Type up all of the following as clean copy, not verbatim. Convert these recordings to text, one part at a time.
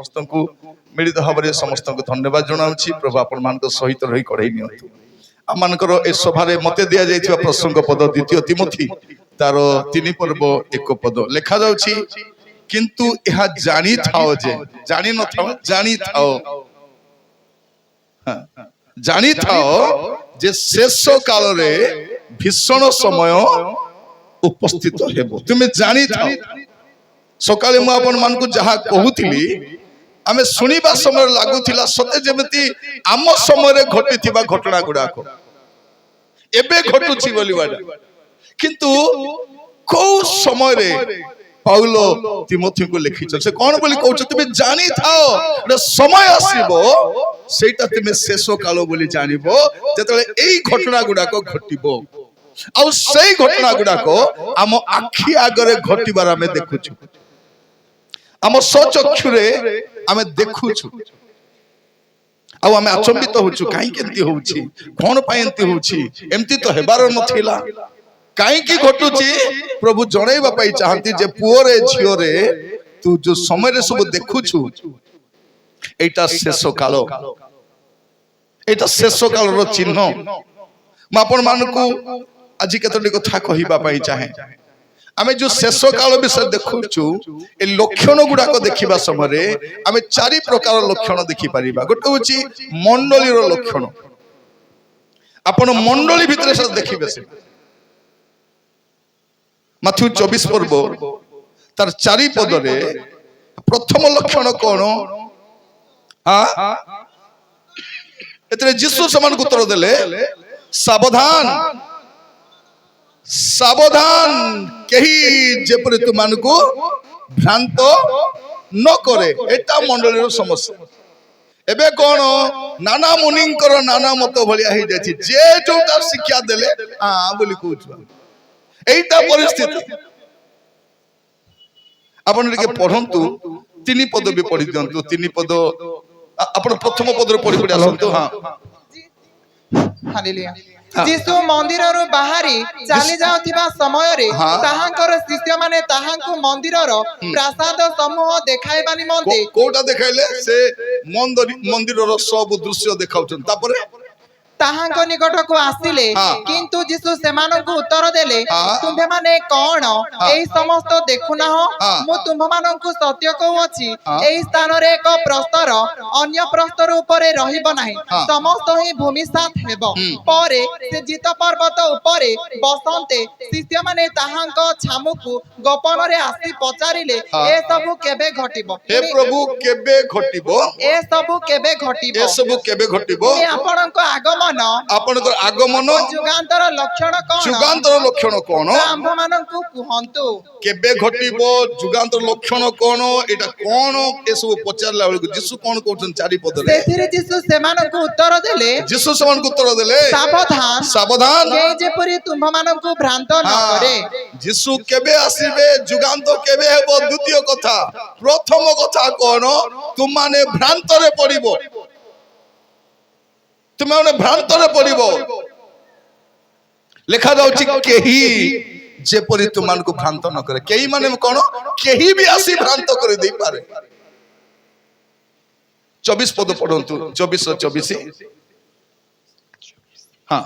समस्त को मिलित भाव में समस्त को धन्यवाद जनाऊँगी। प्रभु आपण मान सहित रही कड़े नियंतु आम मानकर ए सभारे मते दिया जाइथिबा प्रसंग पद द्वितीय तिमोथी तार 3 पर्व 1 पद लिखा जाउछि किंतु यह जानी थाओ जे जानी न थाओ जानी थाओ जानी थाओ जे शेष काल रे भीषण समय उपस्थित हेबो तुमे जानी थाओ। सकाळे मु आपण मान को जहा कहूतिली आमे सुनिबा समय लागुथिला सते जेमिति आम समय घटिथिबा घटना गुडाको एबे घटुछि बोलिबाडा किंतु को समय रे पाउलो तिमोथी को लिखिछ से कोन बोली कहउछ तुमे जानि थाओ समय आसीबो सेटा तुमे शेष काल बोली जानिबो जेतले एई घटना गुडाको घटिबो आ सेई घटना गुडाको आम आखि आगरे घटिबार आमे देखुछु आम सचक्षुरे आमे देखुछु आ आमे अचंबित होछु काई केंती होउछि कोन पाई एंती होउछि एमती तो हेबार नथिला काई की घटुछि प्रभु जणैबा पाई चाहंती जे पुओरे झियोरे तू जो समय रे सब देखुछु एटा शेष काल एटा शेष काल रो चिन्ह म आपण मानकु आज केतोटी कथा कहिबा पाई चाहे आमे जो शेष काल विषय देखुछु ए लक्षण गुडा को देखिबा समय आमे 4 प्रकार लक्षण देखि परिबा गोटे होछि मंडली रो लक्षण आपण मंडली भितरे से देखिबे से माथ्यू 24 पर्व तार 4 पद रे प्रथम लक्षण कोन हां एतरे यीशु समान उत्तर देले सावधान सावधान कही जेपरि तुमान को भ्रांत न करे एटा मंडली रो समस्या एबे कोन नाना मुनिंकर नाना मत भलिया हे जाछि जे जोटा शिक्षा देले हां बोली कहउछ एटा परिस्थिति आपण के पढंतु 3 पद भी पढि दियंतु 3 पद आपण प्रथम पद रे पढि पढि आसंतु हां हालेलुया यीशु मंदिर रो बाहरी चली जाउथिबा समय रे ताहांकर शिष्य माने ताहांकु मंदिर रो प्रसाद समूह देखाइबा निमंते कोटा देखाइले से मंदिर रो सब दृश्य देखाउछन तापरे ताहांको निकट को आसिले किंतु यीशु सेमानकु उत्तर देले तुमे माने कोन एई समस्त देखुना हो मु तुम मानकु सत्य कहउछि एई स्थान रे एक प्रस्तर अन्य प्रस्तर ऊपर रहिबो नाही समस्त ही भूमि साथ हेबो परे से जीत पर्वत ऊपर बसंते शिष्य माने ताहांको छामुकु गोपन रे आसी पचारिले ए सब केबे घटिबो हे प्रभु केबे घटिबो ए सब केबे घटिबो ए सब केबे घटिबो आपनको आगमन आपनकर आगमन जुगांतर लक्षण कोन आंभ मानकु कुहंतु केबे घटिबो जुगांतर लक्षण कोन एटा कोन ए सब पचारला बेलकु यीशु कोन कहउछन 4 पद रे सेथिरे यीशु सेमानकु उत्तर देले यीशु सेमानकु उत्तर देले सावधान सावधान के जेपरि तुम मानकु भ्रांत न करे यीशु केबे आसीबे जुगांत केबे हेबो द्वितीय कथा प्रथम कथा कोन तुम माने भ्रांत रे पडिबो तुमे माने भ्रांत रे पडिबो लिखा जाउछि केही जेपरि तुमान को भ्रांत न करे केही माने कोन केही भी आसी भ्रांत करे दे पारे 24 पद पढंतु 24 हां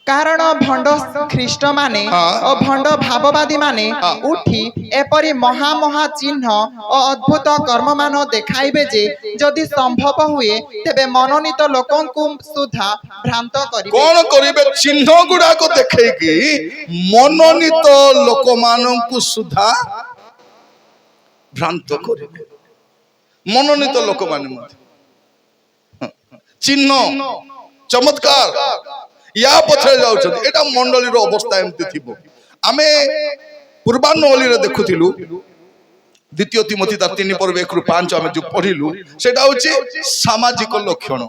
कारण भंड ख्रीष्ट माने और भंड भाववादी माने उठी एपरी महा महा चिन्ह और अद्भुत कर्म मान देखाइबे जे जदि संभव हुए तेबे मनोनीत लोकन को सुधा भ्रांत करिवे कोन करिवे चिन्ह गुडा को देखै कि मनोनीत लोक मानन को सुधा भ्रांत करिवे मनोनीत लोक माने चिन्ह चमत्कार या पछरे जाउछन एटा मंडली रो अवस्था एमति थिबो आमे पूर्वान्नवली रे देखुथिलु द्वितीय तिमोथी 3 पर्व 1 रु 5 आमे जो पढिलु सेटा होछि सामाजिक लक्षण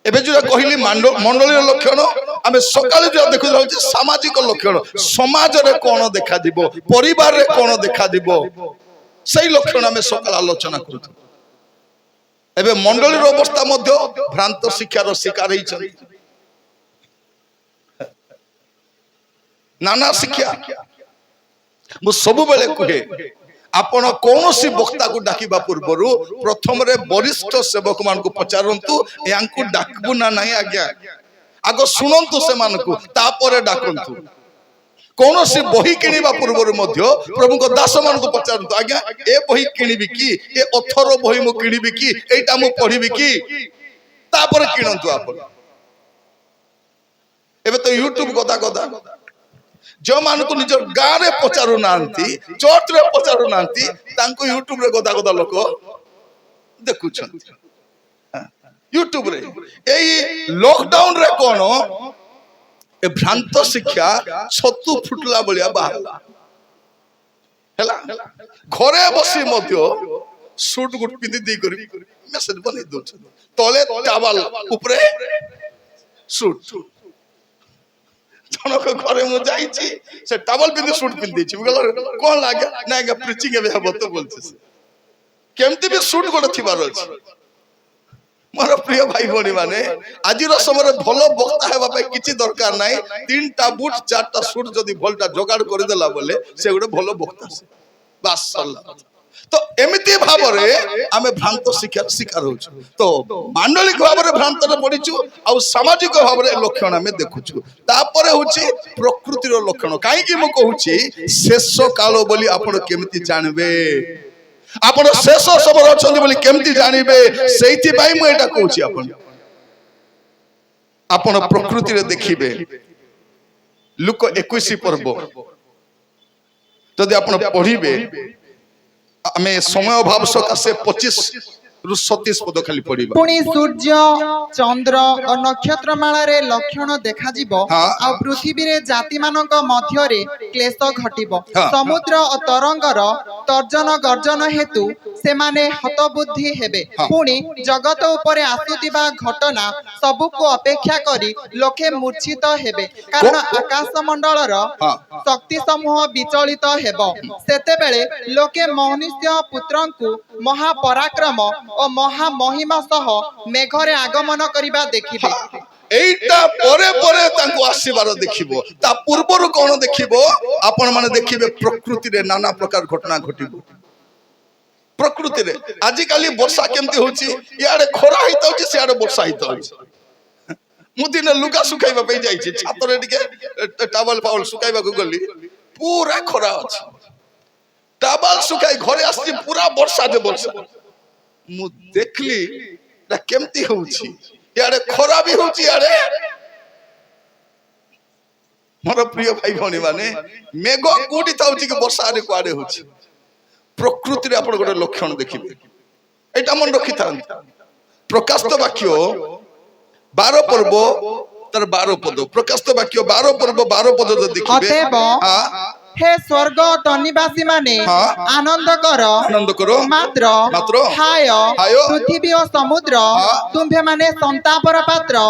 एबे जो कहली मंडली रो लक्षण आमे सकाले जो देखु जाउछि सामाजिक लक्षण समाज रे कोन देखा दिबो परिवार रे कोन देखा दिबो सही लक्षण आमे सकाल आलोचना करूथु एबे मंडली रो अवस्था मध्ये भ्रांत शिक्षा रो शिकार होई छै नाना शिक्षा मु सब बेले कहे आपण कौनसी बक्ता को डाकिबा पूर्वरु प्रथम रे वरिष्ठ सेवक मान को पचारंतु यांकु डाकबु ना नहीं आज्ञा आगो सुनंतु से मान को तापरे डाकंतु कौनसी बही किनिबा पूर्वरु मध्य प्रभु को दास मान को पचारंतु आज्ञा ए बही किनिबि की ए अथर बही मु किनिबि की एटा मु पढिबि की तापरे किनंतु आपण एबे तो यूट्यूब गदा गदा जो मान को निज गाँ रे पचारू नांती चर्च रे पचारू नांती तांको यूट्यूब रे गदा गदा लोक देखुछन यूट्यूब रे एई लॉकडाउन रे कोन ए भ्रांत शिक्षा छतु फुटला बलिया बाहला हैला घरे बसी मध्य सूट गुट पिंदी दी करी मैसेज बनै दो तले टावल ऊपरे सूट जनक घरे मु जाईची से टावल पिंदी सूट पिंदी छी कोन लागे ना के प्रीचिंग एबे हबो तो बोलछे केमती भी सूट गोटे थिबार अछि मोर प्रिय भाई भणी माने आजिर समय भलो बक्ता हेबा पे किछि दरकार नाही तीनटा बूट चारटा सूट जदी भलटा जोगाड़ कर देला बोले से गोटे भलो बक्ता से बस सल्ला तो एमिति भाबरे आमे भ्रांत शिक्षा शिकार होछु तो मांडलिक भाबरे भ्रांत रे पडिछु आ सामाजिक भाबरे लक्षण आमे देखुछु तापरे होछि प्रकृतिर लक्षण काई कि म कहूछि शेष काल बोली आपण केमिति जानबे आपण शेष समय अछंती बोली केमिति जानिबे सेइति पई म एटा कहूछि आपण प्रकृति रे देखिबे लुक 21 पर्व जदि आपण पढिबे आमे समय अभाव सकाशे 25 रु 37 पद खाली पढिबा पुणी सूर्य चंद्र और नक्षत्र माला रे लक्षण देखा जिवो आ पृथ्वी रे जाति मानक मध्य रे क्लेश घटिबो समुद्र और तरंगर तर्जन गर्जन हेतु से माने हतबुद्धि हेबे पुणी जगत ऊपर आसुतिबा घटना सबु को अपेक्षा करी लोके मूर्छित हेबे कारण आकाश मंडल रो शक्ति समूह विचलित हेबो सेते बेले लोके मनुष्य पुत्रंकु महापराक्रम और महामहिमा सह मेघरे आगमन करिबा देखिबे एइटा परे परे तांको आसीबार देखिबो ता पूर्वरु कोन देखिबो आपण माने देखिबे प्रकृति रे नाना प्रकार घटना घटिबो प्रकृति रे आजि काली वर्षा केमती होची याडे खरा हित होची सियाडे वर्षा हित होची मु दिन लुगा सुखाइबा पे जाई छी छातरे टिके टावल पावल सुखाइबा को गली पूरा खरा अछि टावल सुखाई घरे आसी पूरा वर्षा जे वर्षा मु देखली ना केमती होची याडे खरा भी होची याडे मोर प्रिय भाई भणी माने मेघ कोठी थाउची कि वर्षा रे कुआडे होची प्रकृति रे आपण गोटे लक्षण देखिबे एटा मन रखि थान प्रकाशित वाक्य 12 पर्व तर 12 पद प्रकाशित वाक्य 12 पर्व 12 पद देखिबे हे स्वर्ग तनिवासी माने आनंद करो मात्र हाय पृथ्वी और समुद्र तुम्भे माने संतापर पात्र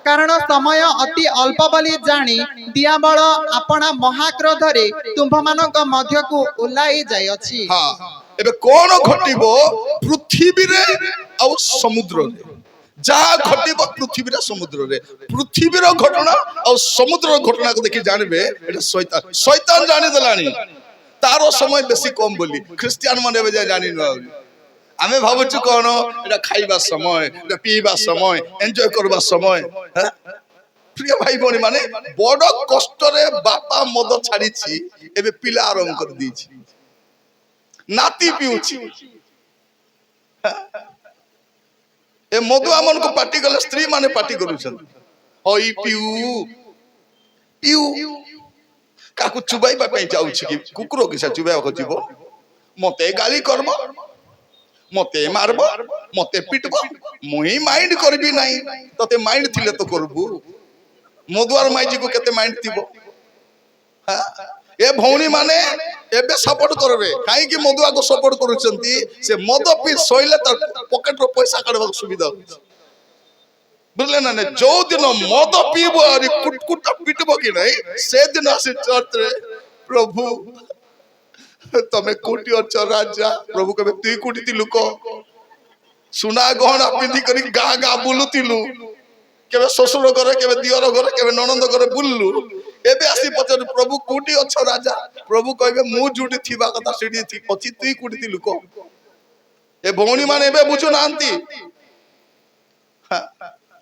कारण समय अति अल्प बोली जानी दियाबल आपना महाक्रोध रे तुम्भ मानक मध्य को उलाई जाय अछि एबे कोन घटिबो पृथ्वी रे आ समुद्र रे जहा घटिबो पृथ्वी रे समुद्र रे पृथ्वी रो घटना और समुद्र रो घटना को देखि जानबे एटा शैतान जानि देलानी तारो समय बेसी कम बोली क्रिश्चियन माने बे जानि न आमे भाबुछु कोन एटा खाइबा समय एटा पीबा समय एन्जॉय करबा समय प्रिय भाई बणी माने बड़ कष्ट रे बापा मद छाड़ीछि एबे पिला आरंभ कर दीछि नाती पिउछि ए मधुआ मन को पार्टी गले स्त्री माने पार्टी करूछन होई पिउ पिउ काकु चुबाइबा पई जाउछि कि कुकुरो किसा चुबाइबा को जीवो मते गाली करबो मते मारबो मते पिटबो मुई माइंड करबी नाही तते माइंड थिले तो करबू मधुआर माइजी को केते माइंड थिबो हां ए भौणी माने एबे सपोर्ट करबे काई कि मधुआ को सपोर्ट करूचंती से मद पी सोइले त पॉकेट रो पैसा काढबा सुविधा बुझले ना ने जो दिन मद पीबो अरे कुटकुट पिटबो कि नहीं से दिन आसे चर्च रे प्रभु तमे कोटी अछ राजा प्रभु के तू कोटी ती लुको सुना गहना पिंदी करी गा गा बुलुतिलु केबे ससुर घरे केबे दियर घरे केबे ननंद घरे बुललु ଏବେ ଆସି ପଚାରୁ ପ୍ରଭୁ କୋଉଠି ଅଛ ରାଜା? ପ୍ରଭୁ କହିବେ ମୁଁ ଯୋଉଠି ଥିବା କଥା ସେଠି ଅଛି, ତୁଇ କୋଉଠି ଥିଲୁ କହ। ଏ ଭଉଣୀ ମାନେ ଏବେ ବୁଝୁନାହାନ୍ତି।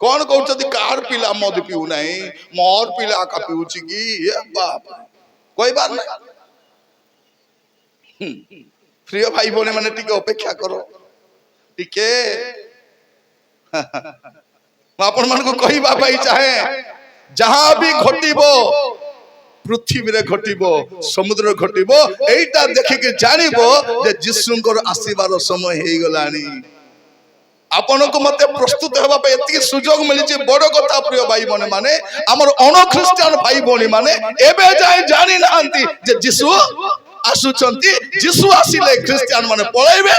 କଣ କହୁଛନ୍ତି କାହାର ପିଲା ମଦ ପିଉ ନାହିଁ, ମୋର ପିଲା ଆକା ପିଉଛି କି? କହିବାର ନାହିଁ। ପ୍ରିୟ ଭାଇ ଭଉଣୀ ମାନେ ଟିକେ ଅପେକ୍ଷା କର ଟିକେ। ମୁଁ ଆପଣ ମାନଙ୍କୁ କହିବା ପାଇଁ ଚାହେଁ, ଯାହା ବି ଘଟିବ ପୃଥିବୀରେ ଘଟିବ, ସମୁଦ୍ରରେ ଘଟିବ, ଏଇଟା ଦେଖିକି ଜାଣିବ ଯେ ଯୀଶୁଙ୍କର ଆସିବାର ସମୟ ହେଇଗଲାଣି। ଆପଣଙ୍କୁ ମତେ ପ୍ରସ୍ତୁତ ହେବା ପାଇଁ ଏତିକି ସୁଯୋଗ ମିଳିଛି, ବଡ କଥା। ପ୍ରିୟ ଭାଇ ଭଉଣୀ ମାନେ, ଆମର ଅଣଖ୍ରୀଷ୍ଟିଆନ ଭାଇ ଭଉଣୀ ମାନେ ଏବେ ଯାଏ ଜାଣି ନାହାନ୍ତି ଯେ ଯୀଶୁ ଆସୁଛନ୍ତି। ଯୀଶୁ ଆସିଲେ ଖ୍ରୀଷ୍ଟିଆନ ମାନେ ପଳେଇବେ,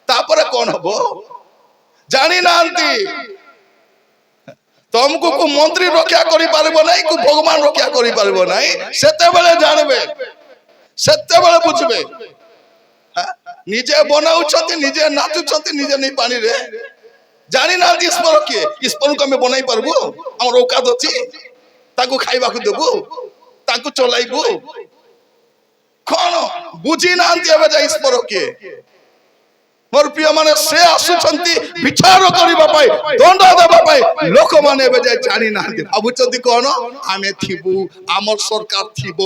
ତାପରେ କଣ ହବ ଜାଣି ନାହାନ୍ତି। ତମକୁ କୋ ମନ୍ତ୍ରୀ ରକ୍ଷା କରିପାରିବ ନାହିଁ, କୋ ଭଗବାନ ରକ୍ଷା କରିପାରିବ ନାହିଁ। ସେତେବେଳେ ଜାଣିବେ, ସେତେବେଳେ ବୁଝିବେ। ନିଜେ ବନାଉଛନ୍ତି, ନିଜେ ନାଚୁଛନ୍ତି, ନିଜେ ନେଇ ପାଣିରେ। ଜାଣି ନାହାନ୍ତି ଈଶ୍ୱର କିଏ। ଈଶ୍ୱରକୁ ଆମେ ବନାଇ ପାରିବୁ? ଆମର ଔକାତ ଅଛି? ତାଙ୍କୁ ଖାଇବାକୁ ଦେବୁ, ତାଙ୍କୁ ଚଲାଇବୁ? କଣ ବୁଝି ନାହାନ୍ତି ଏବେ ଯେ ଈଶ୍ୱର କିଏ। ମୋର ପ୍ରିୟ ମାନେ, ସେ ଆସୁଛନ୍ତି ବିଚାର କରିବା ପାଇଁ, ଦଣ୍ଡ ଦେବା ପାଇଁ। ଲୋକମାନେ ଏବେ ଯାଏ ଜାଣି ନାହାନ୍ତି। ଭାବୁଛନ୍ତି କଣ ଆମେ ଥିବୁ, ଆମର ସରକାର ଥିବ।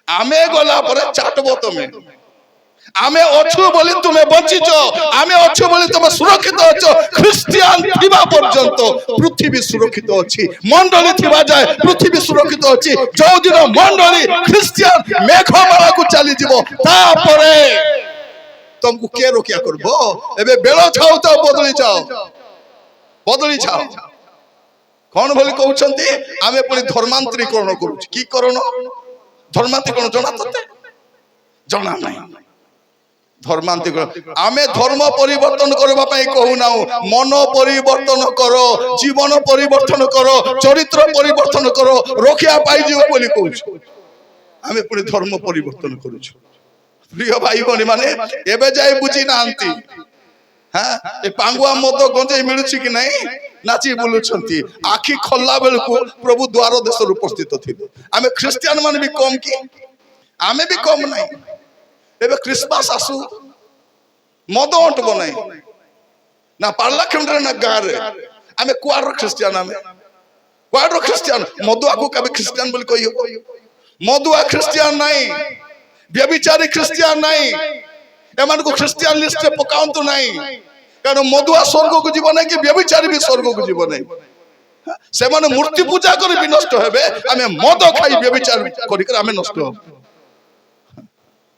ଆମେ ଗଲା ପରେ ଚାଟବ ତମେ। ଆମେ ଅଛୁ ବୋଲି ତୁମେ ବଞ୍ଚିଛ, ଆମେ ଅଛୁ ବୋଲି ତୁମେ ସୁରକ୍ଷିତ ଅଛ। ଖ୍ରୀଷ୍ଟିଆନ ଥିବା ପର୍ଯ୍ୟନ୍ତ ପୃଥିବୀ ସୁରକ୍ଷିତ ଅଛି। ମଣ୍ଡଳୀ ଥିବା ଯାଏ ପୃଥିବୀ ସୁରକ୍ଷିତ ଅଛି। ଯୋଉଦିନ ମଣ୍ଡଳୀ ଖ୍ରୀଷ୍ଟିଆନ ମେଘମାଳାକୁ ଚାଲିଯିବ, ତାପରେ ତମକୁ କିଏ ରକ୍ଷା କରିବ? ଏବେ ବେଳ ଥାଉ ତ ବଦଳି ଯାଅ। କଣ ବୋଲି କହୁଛନ୍ତି? ଆମେ ପୁଣି ଧର୍ମାନ୍ତରୀକରଣ କରୁଛୁ। କି କରଣ? ଧର୍ମାନ୍ତରୀକରଣ ଜଣା ତତେ? ଜଣା ନାହିଁ। ଧର୍ମାନ୍ତରୀକରଣ, ଆମେ ଧର୍ମ ପରିବର୍ତ୍ତନ କରିବା ପାଇଁ କହୁନାହୁଁ। ମନ ପରିବର୍ତ୍ତନ କର, ଜୀବନ ପରିବର୍ତ୍ତନ କର, ଚରିତ୍ର ପରିବର୍ତ୍ତନ କର, ରକ୍ଷା ପାଇଯିବ ବୋଲି କହୁଛୁ। ଆମେ ପୁଣି ଧର୍ମ ପରିବର୍ତ୍ତନ କରୁଛୁ। ପ୍ରିୟ ଭାଇ ଭଉଣୀ ମାନେ, ଏବେ ଯାଇ ବୁଝି ନାହାନ୍ତି। ଏ ପାଙ୍ଗୁଆ ମଦ ଗଞ୍ଜେଇ ମିଳୁଛି କି ନାହିଁ, ନାଚି ବୁଲୁଛନ୍ତି। ଆଖି ଖୋଲା ବେଳକୁ ପ୍ରଭୁ ଦ୍ୱାର ଦେଶରେ ଉପସ୍ଥିତ ଥିବେ। ଆମେ ଖ୍ରୀଷ୍ଟିଆନ ମାନେ ବି କମ କି? ଆମେ ବି କମ ନାହିଁ। ଏବେ ଖ୍ରୀଷ୍ଟମାସ ଆସୁ, ମଦ ଅଣ୍ଟବ ନାହିଁ ନା ପାର୍ଲାଖେଣ୍ଡରେ ନା ଗାଁରେ। ଆମେ କୁଆଡର ଖ୍ରୀଷ୍ଟିଆନ? ଆମେ କୁଆଡର ଖ୍ରୀଷ୍ଟିଆନ? ମଦୁଆକୁ କେବେ ଖ୍ରୀଷ୍ଟିଆନ ବୋଲି କହିହବ? ମଦୁଆ ଖ୍ରୀଷ୍ଟିଆନ ନାହିଁ, ବ୍ୟଭିଚାରୀ ଖ୍ରୀଷ୍ଟିଆନ ନାହିଁ। ଏମାନଙ୍କୁ ଖ୍ରୀଷ୍ଟିଆନ ଲିଷ୍ଟରେ ପକାନ୍ତୁ ନାହିଁ, କାରଣ ମଦୁଆ ସ୍ୱର୍ଗକୁ ଯିବ ନାହିଁ, କି ବ୍ୟଭିଚାରୀ ବି ସ୍ୱର୍ଗକୁ ଯିବ ନାହିଁ। ସେମାନେ ମୂର୍ତ୍ତି ପୂଜା କରି ବି ନଷ୍ଟ ହେବେ। ଆମେ ମଦ ଖାଇ ବ୍ୟଭିଚାର କରିକି ଆମେ ନଷ୍ଟ ହବୁ।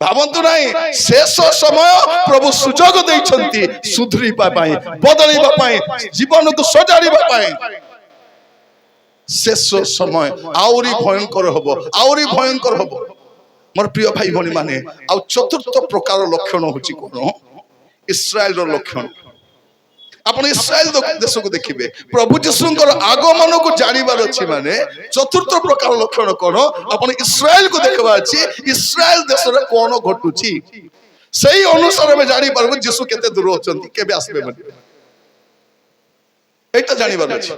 ଭାବନ୍ତୁ ନାହିଁ, ଶେଷ ସମୟ ପ୍ରଭୁ ସୁଯୋଗ ଦେଇଛନ୍ତି ସୁଧୁରିବା ପାଇଁ, ବଦଳିବା ପାଇଁ, ଜୀବନକୁ ସଜାଡ଼ିବା ପାଇଁ। ଶେଷ ସମୟ ଆହୁରି ଭୟଙ୍କର ହବ, ଆହୁରି ଭୟଙ୍କର ହବ। ମୋର ପ୍ରିୟ ଭାଇ ଭଉଣୀ ମାନେ, ଆଉ ଚତୁର୍ଥ ପ୍ରକାର ଲକ୍ଷଣ ହଉଛି କଣ? ଇସ୍ରାଏଲର ଲକ୍ଷଣ। ଆପଣ ଇସ୍ରାଏଲ ଦେଶକୁ ଦେଖିବେ, ପ୍ରଭୁ ଯୀଶୁଙ୍କର ଆଗମନକୁ ଜାଣିବାର ଅଛି। ମାନେ ଚତୁର୍ଥ ପ୍ରକାର ଲକ୍ଷଣ କଣ? ଆପଣ ଇସ୍ରାଏଲକୁ ଦେଖିବାର ଅଛି। ଇସ୍ରାଏଲ ଦେଶରେ କଣ ଘଟୁଛି, ସେଇ ଅନୁସାରେ ଆମେ ଜାଣିପାରିବୁ ଯୀଶୁ କେତେ ଦୂର ଅଛନ୍ତି, କେବେ ଆସିବେ ବୋଲି। এইটা জানিবার আছে।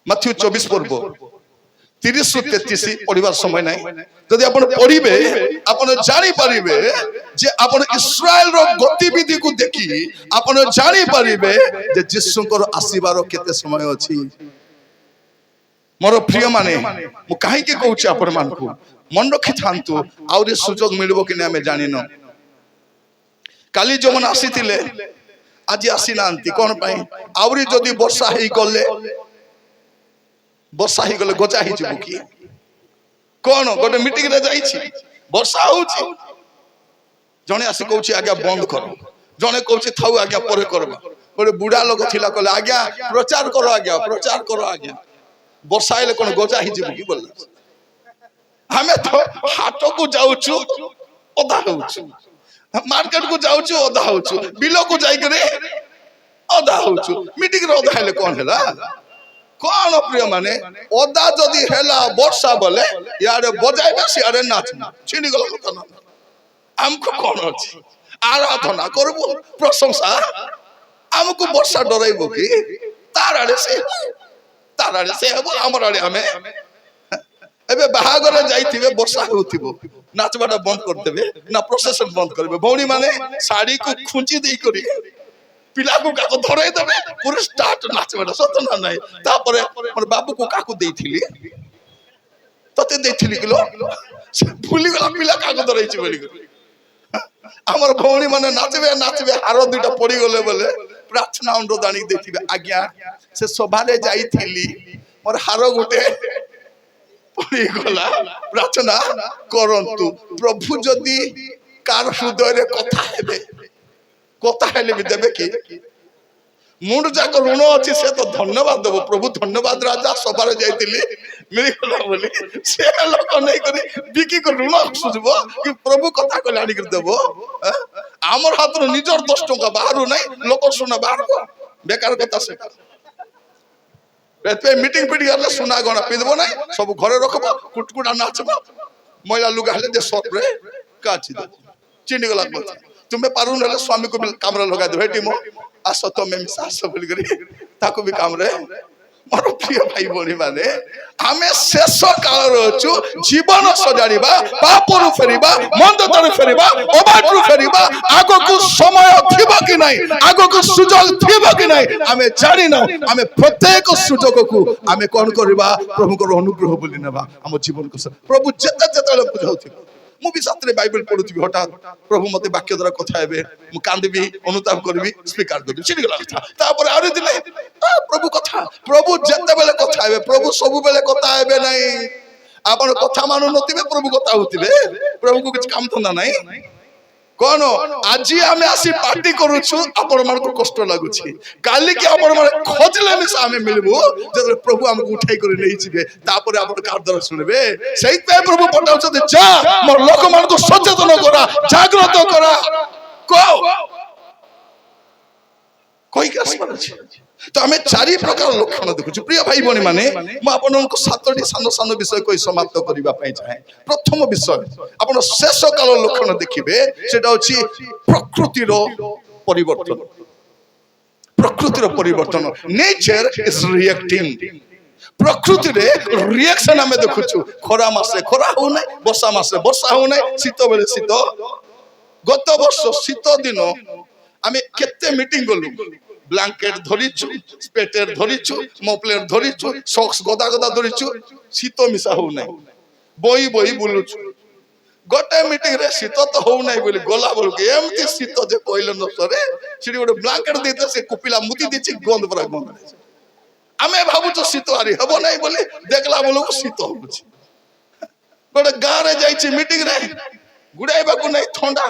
মাথিউ 24 পর্ব 30 ରୁ 33 পড়িবার সময় নাই। যদি আপন পড়িবে, আপন জানি পারিবে যে আপন ইসরায়েলর গতিবিধিକୁ দেখি আপন জানি পারিবে যে যিশুଙ୍କର ଆସିବାର କେତେ ସମୟ ଅଛି। ମୋର ପ୍ରିୟ ମାନେ, ମୁଁ କାହିଁକି କହୁଛି ଆପଣ ମାନଙ୍କୁ, ମନ ରଖିଥାନ୍ତୁ। ଆହୁରି ସୁଯୋଗ ମିଳିବ କି ନା ଆମେ ଜାଣିନ। କାଲି ଯୋଉମାନେ ଆସିଥିଲେ ଆଜି ଆସିନାହାନ୍ତି, କଣ ପାଇଁ? ଆହୁରି ଯଦି ବର୍ଷା ହେଇଗଲେ, ବର୍ଷା ହେଇଗଲେ ଗଜା ହେଇଯିବ କି? କଣ ଗୋଟେ ମିଟିଂ ରେ ଯାଇଛି, ବର୍ଷା ହଉଛି, ଜଣେ ଆସି କହୁଛି ଆଜ୍ଞା ବନ୍ଦ କର, ଜଣେ କହୁଛି ଥାଉ ଆଜ୍ଞା ପରେ କରବା। ଗୋଟେ ବୁଢା ଲୋକ ଥିଲା, କହିଲେ ଆଜ୍ଞା ପ୍ରଚାର କର, ଆଜ୍ଞା ପ୍ରଚାର କର, ଆଜ୍ଞା ବର୍ଷା ହେଲେ କଣ ଗଜା ହେଇଯିବ କି? ବୋଲେ ଆମେ ତ ହାଟକୁ ଯାଉଛୁ ଅଧା ହଉଛୁ, ମାର୍କେଟ କୁ ଯାଉଛୁ ଅଧା ହଉଛୁ, ବିଲକୁ ଯାଇକରି ଅଧା ହଉଛୁ, ମିଟିଂ ରେ ଅଧା ହେଲେ କଣ ହେଲା? କଣ ପ୍ରିୟ ମାନେ, ଅଦା ଯଦି ହେଲା ବର୍ଷା ବୋଲେ ଇଆଡେ ବଜାଇବେ, ସିଆଡେ ନାଚୁ, ଛିଣ୍ଡିଗଲା କଥା ନା। ଆମକୁ କଣ ଅଛି? ଆରାଧନା କରିବୁ, ପ୍ରଶଂସା ଆମକୁ ବର୍ଷା ଡରାଇବ କି? ତାର ଆଡେ ସେ ହବ, ଆମର ଆଡେ ଆମେ। ଏବେ ବାହାଘର ଯାଇଥିବେ, ବର୍ଷା ହେଉଥିବ, ନାଚବାଟା ବନ୍ଦ କରିଦେବେ ନା ପ୍ରୋସେସନ ବନ୍ଦ କରିବେ? ଭଉଣୀ ମାନେ ଶାଢୀକୁ ଖୁଞ୍ଚି ଦେଇକରି ପିଲାକୁ କାକୁ ଧରେଇ ଦେବେ, ପୁରା ଷ୍ଟାର୍ଟ ନାଚବାଟା, ସତ ନା ନାହିଁ? ତାପରେ ମୋର ବାବୁକୁ କାକୁ ଦେଇଥିଲି, ତତେ ଦେଇଥିଲି କିଲୋ, ସେ ଭୁଲିଗଲା ପିଲା କାକୁ ଧରେଇଛି ବୋଲି। ଆମର ଭଉଣୀ ମାନେ ନାଚିବେ, ହାର ଦୁଇଟା ପଡିଗଲେ ବୋଲେ ପ୍ରାର୍ଥନା ଅନୁରୋଧ ଆଣିକି ଦେଇଥିବେ, ଆଜ୍ଞା ସେ ସଭାରେ ଯାଇଥିଲି, ମୋର ହାର ଗୋଟେ ପଡିଗଲା, ପ୍ରାର୍ଥନା କରନ୍ତୁ। ପ୍ରଭୁ ଯଦି କାର ହୃଦୟରେ କଥା ହେଲେ ବି ଦେବେ କି? ମୁଣ୍ଡ ଯାକ ଋଣ ଅଛି, ସେ ତ ଧନ୍ୟବାଦ ଦେବ। ପ୍ରଭୁ ଧନ୍ୟବାଦ ରାଜା, ସଭାରେ ଯାଇଥିଲି ମିଳିଗଲା ବୋଲି। ସେ ଲୋକ ନେଇକରି ବିକିକି ଋଣ ସୁଝିବ କି ପ୍ରଭୁ କଥା କହିଲେ ଆଣିକି ଦେବ? ଆମର ହାତରୁ ନିଜର 10 ଟଙ୍କା ବାହାରୁ ନାହିଁ, ଲୋକ ସୁନା ବାହାରକୁ, ବେକାର କଥା ସେଟା। ମିଟିଂ ଫିଟିଂ ହେଲେ ସୁନା ଗଣା ପିଇଦବ ନାହିଁ, ସବୁ ଘରେ ରଖବ, କୁଟକୁଟା ନାଚବ, ମଇଳା ଲୁଗା ହେଲେ ଦେଶରେ କାଚି ଦେବ। ଚିନି ଗଲା କଥା। ତୁମେ ପାରୁନ ହେଲେ ସ୍ୱାମୀକୁ ବି କାମରେ ଲଗାଇ ଦେବ। ଏଠି ମୋ ଆସ ତମେ ମିଶା ଆସ ବୋଲିକରି ତାକୁ ବି କାମରେ। ମୋର ପ୍ରିୟ ଭାଇ ଭଉଣୀ ମାନେ, ଆମେ ଶେଷ କାଳରେ ଅଛୁ। ଜୀବନ ସଜାଡ଼ିବା, ପାପରୁ ଫେରିବା, ମନ୍ଦତାରୁ ଫେରିବା, ଅବାଟରୁ ଫେରିବା। ଆଗକୁ ସମୟ ଥିବ କି ନାହିଁ, ଆଗକୁ ସୁଯୋଗ ଥିବ କି ନାହିଁ ଆମେ ଜାଣିନାହୁଁ। ଆମେ ପ୍ରତ୍ୟେକ ସୁଯୋଗକୁ ଆମେ କଣ କରିବା? ପ୍ରଭୁଙ୍କର ଅନୁଗ୍ରହ ବୋଲି ନେବା ଆମ ଜୀବନକୁ। ପ୍ରଭୁ ଯେତେବେଳେ ବୁଝାଉଥିବ, ମୁଁ ବି ସାଥିରେ ବାଇବେଲ ପଢୁଥିବି, ହଠାତ୍ ପ୍ରଭୁ ମତେ ବାକ୍ୟ ଦ୍ୱାରା କଥା ହେବେ, ମୁଁ କାନ୍ଦିବି, ଅନୁତାପ କରିବି, ସ୍ପିକାର ଦେବି, ଛିଡ଼ିଗଲା କଥା। ତାପରେ ଆହୁରି ଦିନେ ପ୍ରଭୁ କଥା, ପ୍ରଭୁ ଯେତେବେଳେ କଥା ହେବେ, ପ୍ରଭୁ ସବୁବେଳେ କଥା ହେବେ ନାହିଁ। ଆପଣ କଥା ମାନୁ ନଥିବେ, ପ୍ରଭୁ କଥା ହଉଥିବେ, ପ୍ରଭୁକୁ କିଛି କାମ ଧନ୍ଦା ନାହିଁ। କଣ ଆଜି ଆମେ ଆସି ପାର୍ଟି କରୁଛୁ, ଆପଣ ମାନଙ୍କୁ କଷ୍ଟ ଲାଗୁଛି, କାଲିକି ଆପଣ ମାନେ ଖୋଜିଲେ ମିଶା ଆମେ ମିଳିବୁ, ଯେତେବେଳେ ପ୍ରଭୁ ଆମକୁ ଉଠାଇ କରି ନେଇଯିବେ, ତାପରେ ଆପଣ କାହାର ଦ୍ୱାରା ଶୁଣିବେ। ସେଇଥିପାଇଁ ପ୍ରଭୁ ପଠାଉଛନ୍ତି, ଯା ମୋର ଲୋକମାନଙ୍କୁ ସଚେତନ କରା, ଜାଗ୍ରତ କରା, କହିକି ଆସିବାର ଅଛି। ତ ଆମେ 4 ପ୍ରକାର ଲକ୍ଷଣ ଦେଖୁଛୁ। ପ୍ରିୟ ଭାଇ ଭଉଣୀ ମାନେ, ମୁଁ ଆପଣଙ୍କୁ 7ଟି ସାନ ବିଷୟ କହି ସମାପ୍ତ କରିବା ପାଇଁ ଚାହେଁ। ପ୍ରଥମ ବିଷୟ, ଆପଣ ଶେଷ କାଳ ଲକ୍ଷଣ ଦେଖିବେ, ସେଟା ଅଛି ପ୍ରକୃତିର ପରିବର୍ତ୍ତନ। ପ୍ରକୃତିର ପରିବର୍ତ୍ତନ, ନେଚର ଇଜ ରିଆକ୍ଟିଂ। ପ୍ରକୃତିରେ ରିଆକ୍ସନ ଆମେ ଦେଖୁଛୁ। ଖରା ମାସେ ଖରା ହଉନାହିଁ, ବର୍ଷା ମାସେ ବର୍ଷା ହଉନାହିଁ, ଶୀତ ବେଳେ ଶୀତ। ଗତ ବର୍ଷ ଶୀତ ଦିନ ଆମେ କେତେ ମିଟିଂ ଗଲୁ, ବ୍ଲାঙ্কেট ধরিছু, স্পেটের ধরিছু, মফলের ধরিছু, সক্স গদা ধরিছু, শীত মিশা হউ নাই, বই বুলুছু। গোটে মিটিং রে শীত তো হউ নাই বলি গলা বলকে এমতি শীত যে কইলে ন সরে, সেটি গোটে ব্লাঙ্কেট দিতে সে কুপিলা মুতি দিছি, গন্ধ পরা গন্ধ। আমি ভাবুଛୁ শীত আরি হব নাই বলি, দেখলা বলକୁ শীত হଉଛି। গোটে গাঁরে যাইছি মিটিং রে, গুড়াইବାକୁ নাই ଥଣ୍ଡା,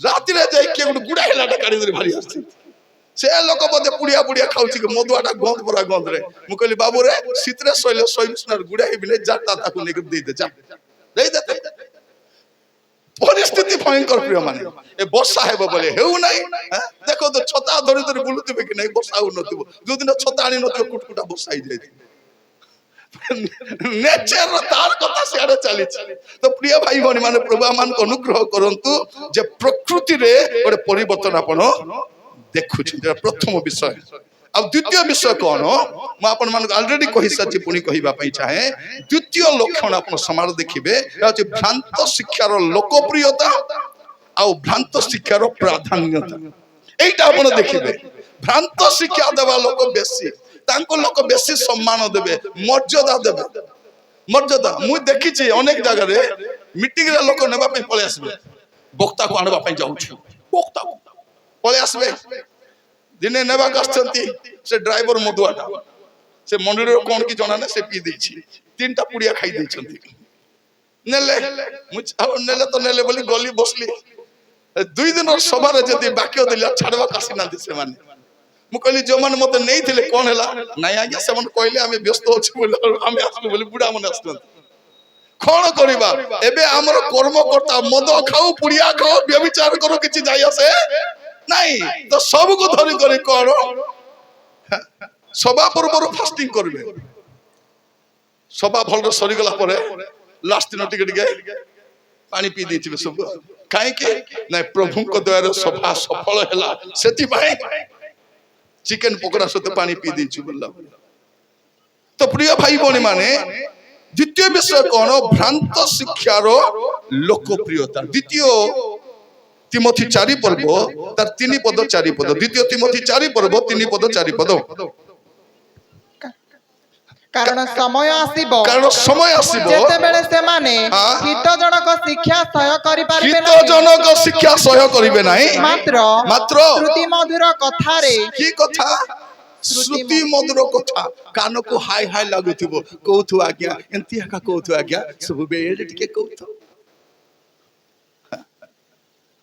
ରାତିରେ ଯାଇ କିଏ ଗୋଟେ ଗୁଡାଇଲାଟା କାଢି ଧରି ଭାରି ଆସିଛି। ସେ ଲୋକ ବୋଧେ ପୁଡିଆ ଖାଉଛି କି ମଦୁଆଟା ଗନ୍ଧ ପରା ଗନ୍ଧରେ। ମୁଁ କହିଲି ବାବୁ ରେ, ଶୀତରେ ଶୋଇଲେ ଗୁଡାଇବି ନାହିଁ, ଯାତା ତାକୁ ନେଇକି ଦେଇଦେ, ଦେଇଦେ। ପରିସ୍ଥିତି ଭୟଙ୍କର ପ୍ରିୟ ମାନେ। ଏ ବର୍ଷା ହେବ ବୋଲେ ହେଉ ନାହିଁ। ଦେଖ ତ ଛତା ଧରି ବୁଲୁଥିବେ କି ନାହିଁ, ବର୍ଷା ହଉନଥିବ। ଯୋଉଦିନ ଛତା ଆଣି ନଥିବ, କୁଟକୁଟା ବର୍ଷା ହେଇଯାଇଥିବ। ନେଚର ତାର କଥା ସିଆଡେ ଚାଲିଛି। ତ ପ୍ରିୟ ଭାଇ ଭଉଣୀ ମାନେ, ପ୍ରଭୁ ଆମମାନଙ୍କୁ ଅନୁଗ୍ରହ କରନ୍ତୁ ଯେ ପ୍ରକୃତିରେ ଗୋଟେ ପରିବର୍ତ୍ତନ ଆପଣ ଦେଖୁଛନ୍ତି। ପ୍ରଥମ ବିଷୟ। ଆଉ ଦ୍ୱିତୀୟ ବିଷୟ କଣ, ମୁଁ ଆପଣମାନଙ୍କୁ ଅଲରେଡି କହିସାରିଛି, ପୁଣି କହିବା ପାଇଁ ଚାହେଁ। ଦ୍ୱିତୀୟ ଲକ୍ଷଣ ଆପଣ ସମାଜ ଦେଖିବେ, ହଉଛି ଭ୍ରାନ୍ତ ଶିକ୍ଷାର ଲୋକପ୍ରିୟତା ଆଉ ଭ୍ରାନ୍ତ ଶିକ୍ଷାର ପ୍ରାଧାନ୍ୟତା। এইটা ଆପଣ ଦେଖିବେ। ଭ୍ରାନ୍ତ ଶିକ୍ଷା ଦେବା ଲୋକ ବେଶୀ, ତାଙ୍କୁ ଲୋକ ବେଶୀ ସମ୍ମାନ ଦେବେ, ମର୍ଯ୍ୟାଦା ଦେବେ। ମର୍ଯ୍ୟାଦା ମୁଁ ଦେଖିଛି ଅନେକ ଜାଗାରେ ମିଟିଂରେ ଲୋକ ନେବା ପାଇଁ ପଳେଇ ଆସିବେ, ବକ୍ତାକୁ ଆଣିବା ପାଇଁ ଯାଉଛି, ବକ୍ତାକୁ ପଳେଇ ଆସିବେ। ଦିନେ ନେବାକୁ ଆସିଛନ୍ତି, ସେ ଡ୍ରାଇଭର ମଦୁଆଟା, ସେ ମଣ୍ଡିରେ କଣ କି ଜଣା ନାହିଁ, ସେ ପିଇ ଦେଇଛି, 3ଟା ପୁଡିଆ ଖାଇ ଦେଇଛନ୍ତି। ନେଲେ ତ ନେଲେ ବୋଲି ଗଲି ବସଲି। 2 ଦିନର ସଭାରେ ଯଦି ବାକ୍ୟ ଦେଲି, ଛାଡବାକୁ ଆସିନାହାନ୍ତି ସେମାନେ। ମୁଁ କହିଲି ଯୋଉମାନେ ମତେ ନେଇଥିଲେ କଣ ହେଲା? ନାଇଁ ଆଜ୍ଞା, ସେମାନେ କହିଲେ ଆମେ ବ୍ୟସ୍ତ ଅଛୁ ବୋଲି, ଆମେ ଆସିବୁ ବୋଲି। ବୁଢା ମାନେ ଆସୁଛନ୍ତି। କଣ କରିବା? ଏବେ ଆମର କର୍ମକର୍ତ୍ତା ମଦ ଖାଉ, ପୁଡିଆ ଖାଉ, ବ୍ୟଭିଚାର କରୁ, କିଛି ଯାଇ ଆସେ ନାଇଁ। ତ ସବୁକୁ ଧରି କରି କଣ ସଭା ପୂର୍ବରୁ ଫାଷ୍ଟିଂ କରିବେ। ସଭା ଭଲରେ ସରିଗଲା ପରେ ଲାଷ୍ଟ ଦିନ ଟିକେ ପାଣି ପିଇ ଦେଇଥିବେ ସବୁ। କାହିଁକି? ନାଇଁ, ପ୍ରଭୁଙ୍କ ଦୟାରେ ସଭା ସଫଳ ହେଲା, ସେଥିପାଇଁ চিকেন পকোড়া সହିତ পানি পি ଦେଇଛୁ বললাম। তো প্রিয় ভাই ভଉଣୀ মানে দ্বিতীয় বিষয় কোন ভ্রান্ত শিক্ষার লোকপ্রিয়তা। দ্বিতীয় তিমোথী 4 পর্ব তার 3 পদ 4 পদ, দ্বিতীয় তিমোথী 4 পর্ব 3 পদ 4 পদ। কারণ সময় আসিব যেତେବେଳେ ସେମାନେ হিতজনক শিক্ষা সহ্য କରିପାରିବେ ନାହିଁ, হিতজনক শিক্ষা সহ্য করিবে নাই, মাত্র শ্রুতি মধুর কথারে। কি কথা? শ্রুতি মধুর কথা কানକୁ ହାଇ ହାଇ ଲାଗୁଥିବ, କହୁଥିବ ଆଜ୍ଞା ଏମିତି ଏକା କହୁଥିବ ଆଜ୍ଞା ସବୁବେଳେ ଟିକେ କହୁଥିବ।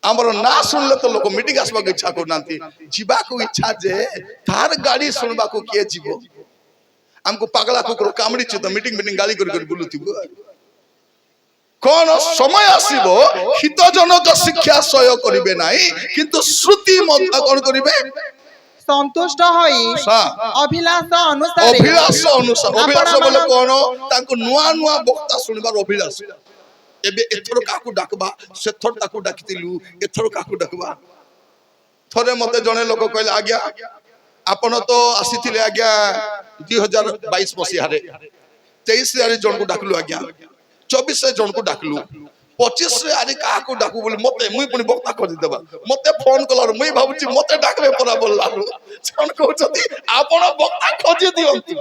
ଆମର ନା ଶୁଣିଲେ ତ ଲୋକ ମିଟିଂ ଆସିବାକୁ ଇଚ୍ଛା କରୁନାହାନ୍ତି, ଯିବାକୁ ଇଚ୍ଛା ଯେ ତାର ଗାଡି ଶୁଣିବାକୁ କିଏ ଯିବ? ଆମକୁ ପାଗଳା କୁକୁର କାମୁଡିଛି ତ ମିଟିଂ ଗାଳି କରି କରି ବୁଲୁଥିବ। কোন সময় আসিব হিতজনক শিক্ষা সহ্য করিবে নাই, কিন্তু শ্রুতি মধুর কোন করিবে? সন্তুষ্ট হই অভিলাষ অনুসারে। অভিলাষ অনুসারে, অভিলাষ বলে কোন? তাଙ୍କୁ ନୂଆ ନୂଆ ବକ୍ତା ଶୁଣିବାର ଅଭିଳାଷ। ଏବେ ଏଥର କାକୁ ଡାକବା, ସେଥର ତାକୁ ଡାକିଥିଲୁ, ଏଥର କାକୁ ଡାକବା। ଥରେ ମତେ ଜଣେ ଲୋକ କହିଲେ ଆଜ୍ଞା ଆପଣ ତ ଆସିଥିଲେ ଆଜ୍ଞା 2022 ମସିହାରେ, 23 ରେ ଜଣକୁ ଡାକିଲୁ ଆଜ୍ଞା, 24 ଜଣକୁ ଡାକିଲୁ, 25 ଆଜି କାହାକୁ ଡାକୁ ବୋଲି ମତେ ମୁଇଁ ପୁଣି ବକ୍ତା ଖୋଜିଦେବା। ମତେ ଫୋନ କଲାରୁ ମୁଇଁ ଭାବୁଛି ମତେ ଡାକବେ ପରା ବୋଲାରୁ ଜଣ କହୁଛନ୍ତି ଆପଣ ବକ୍ତା ଖୋଜି ଦିଅନ୍ତୁ।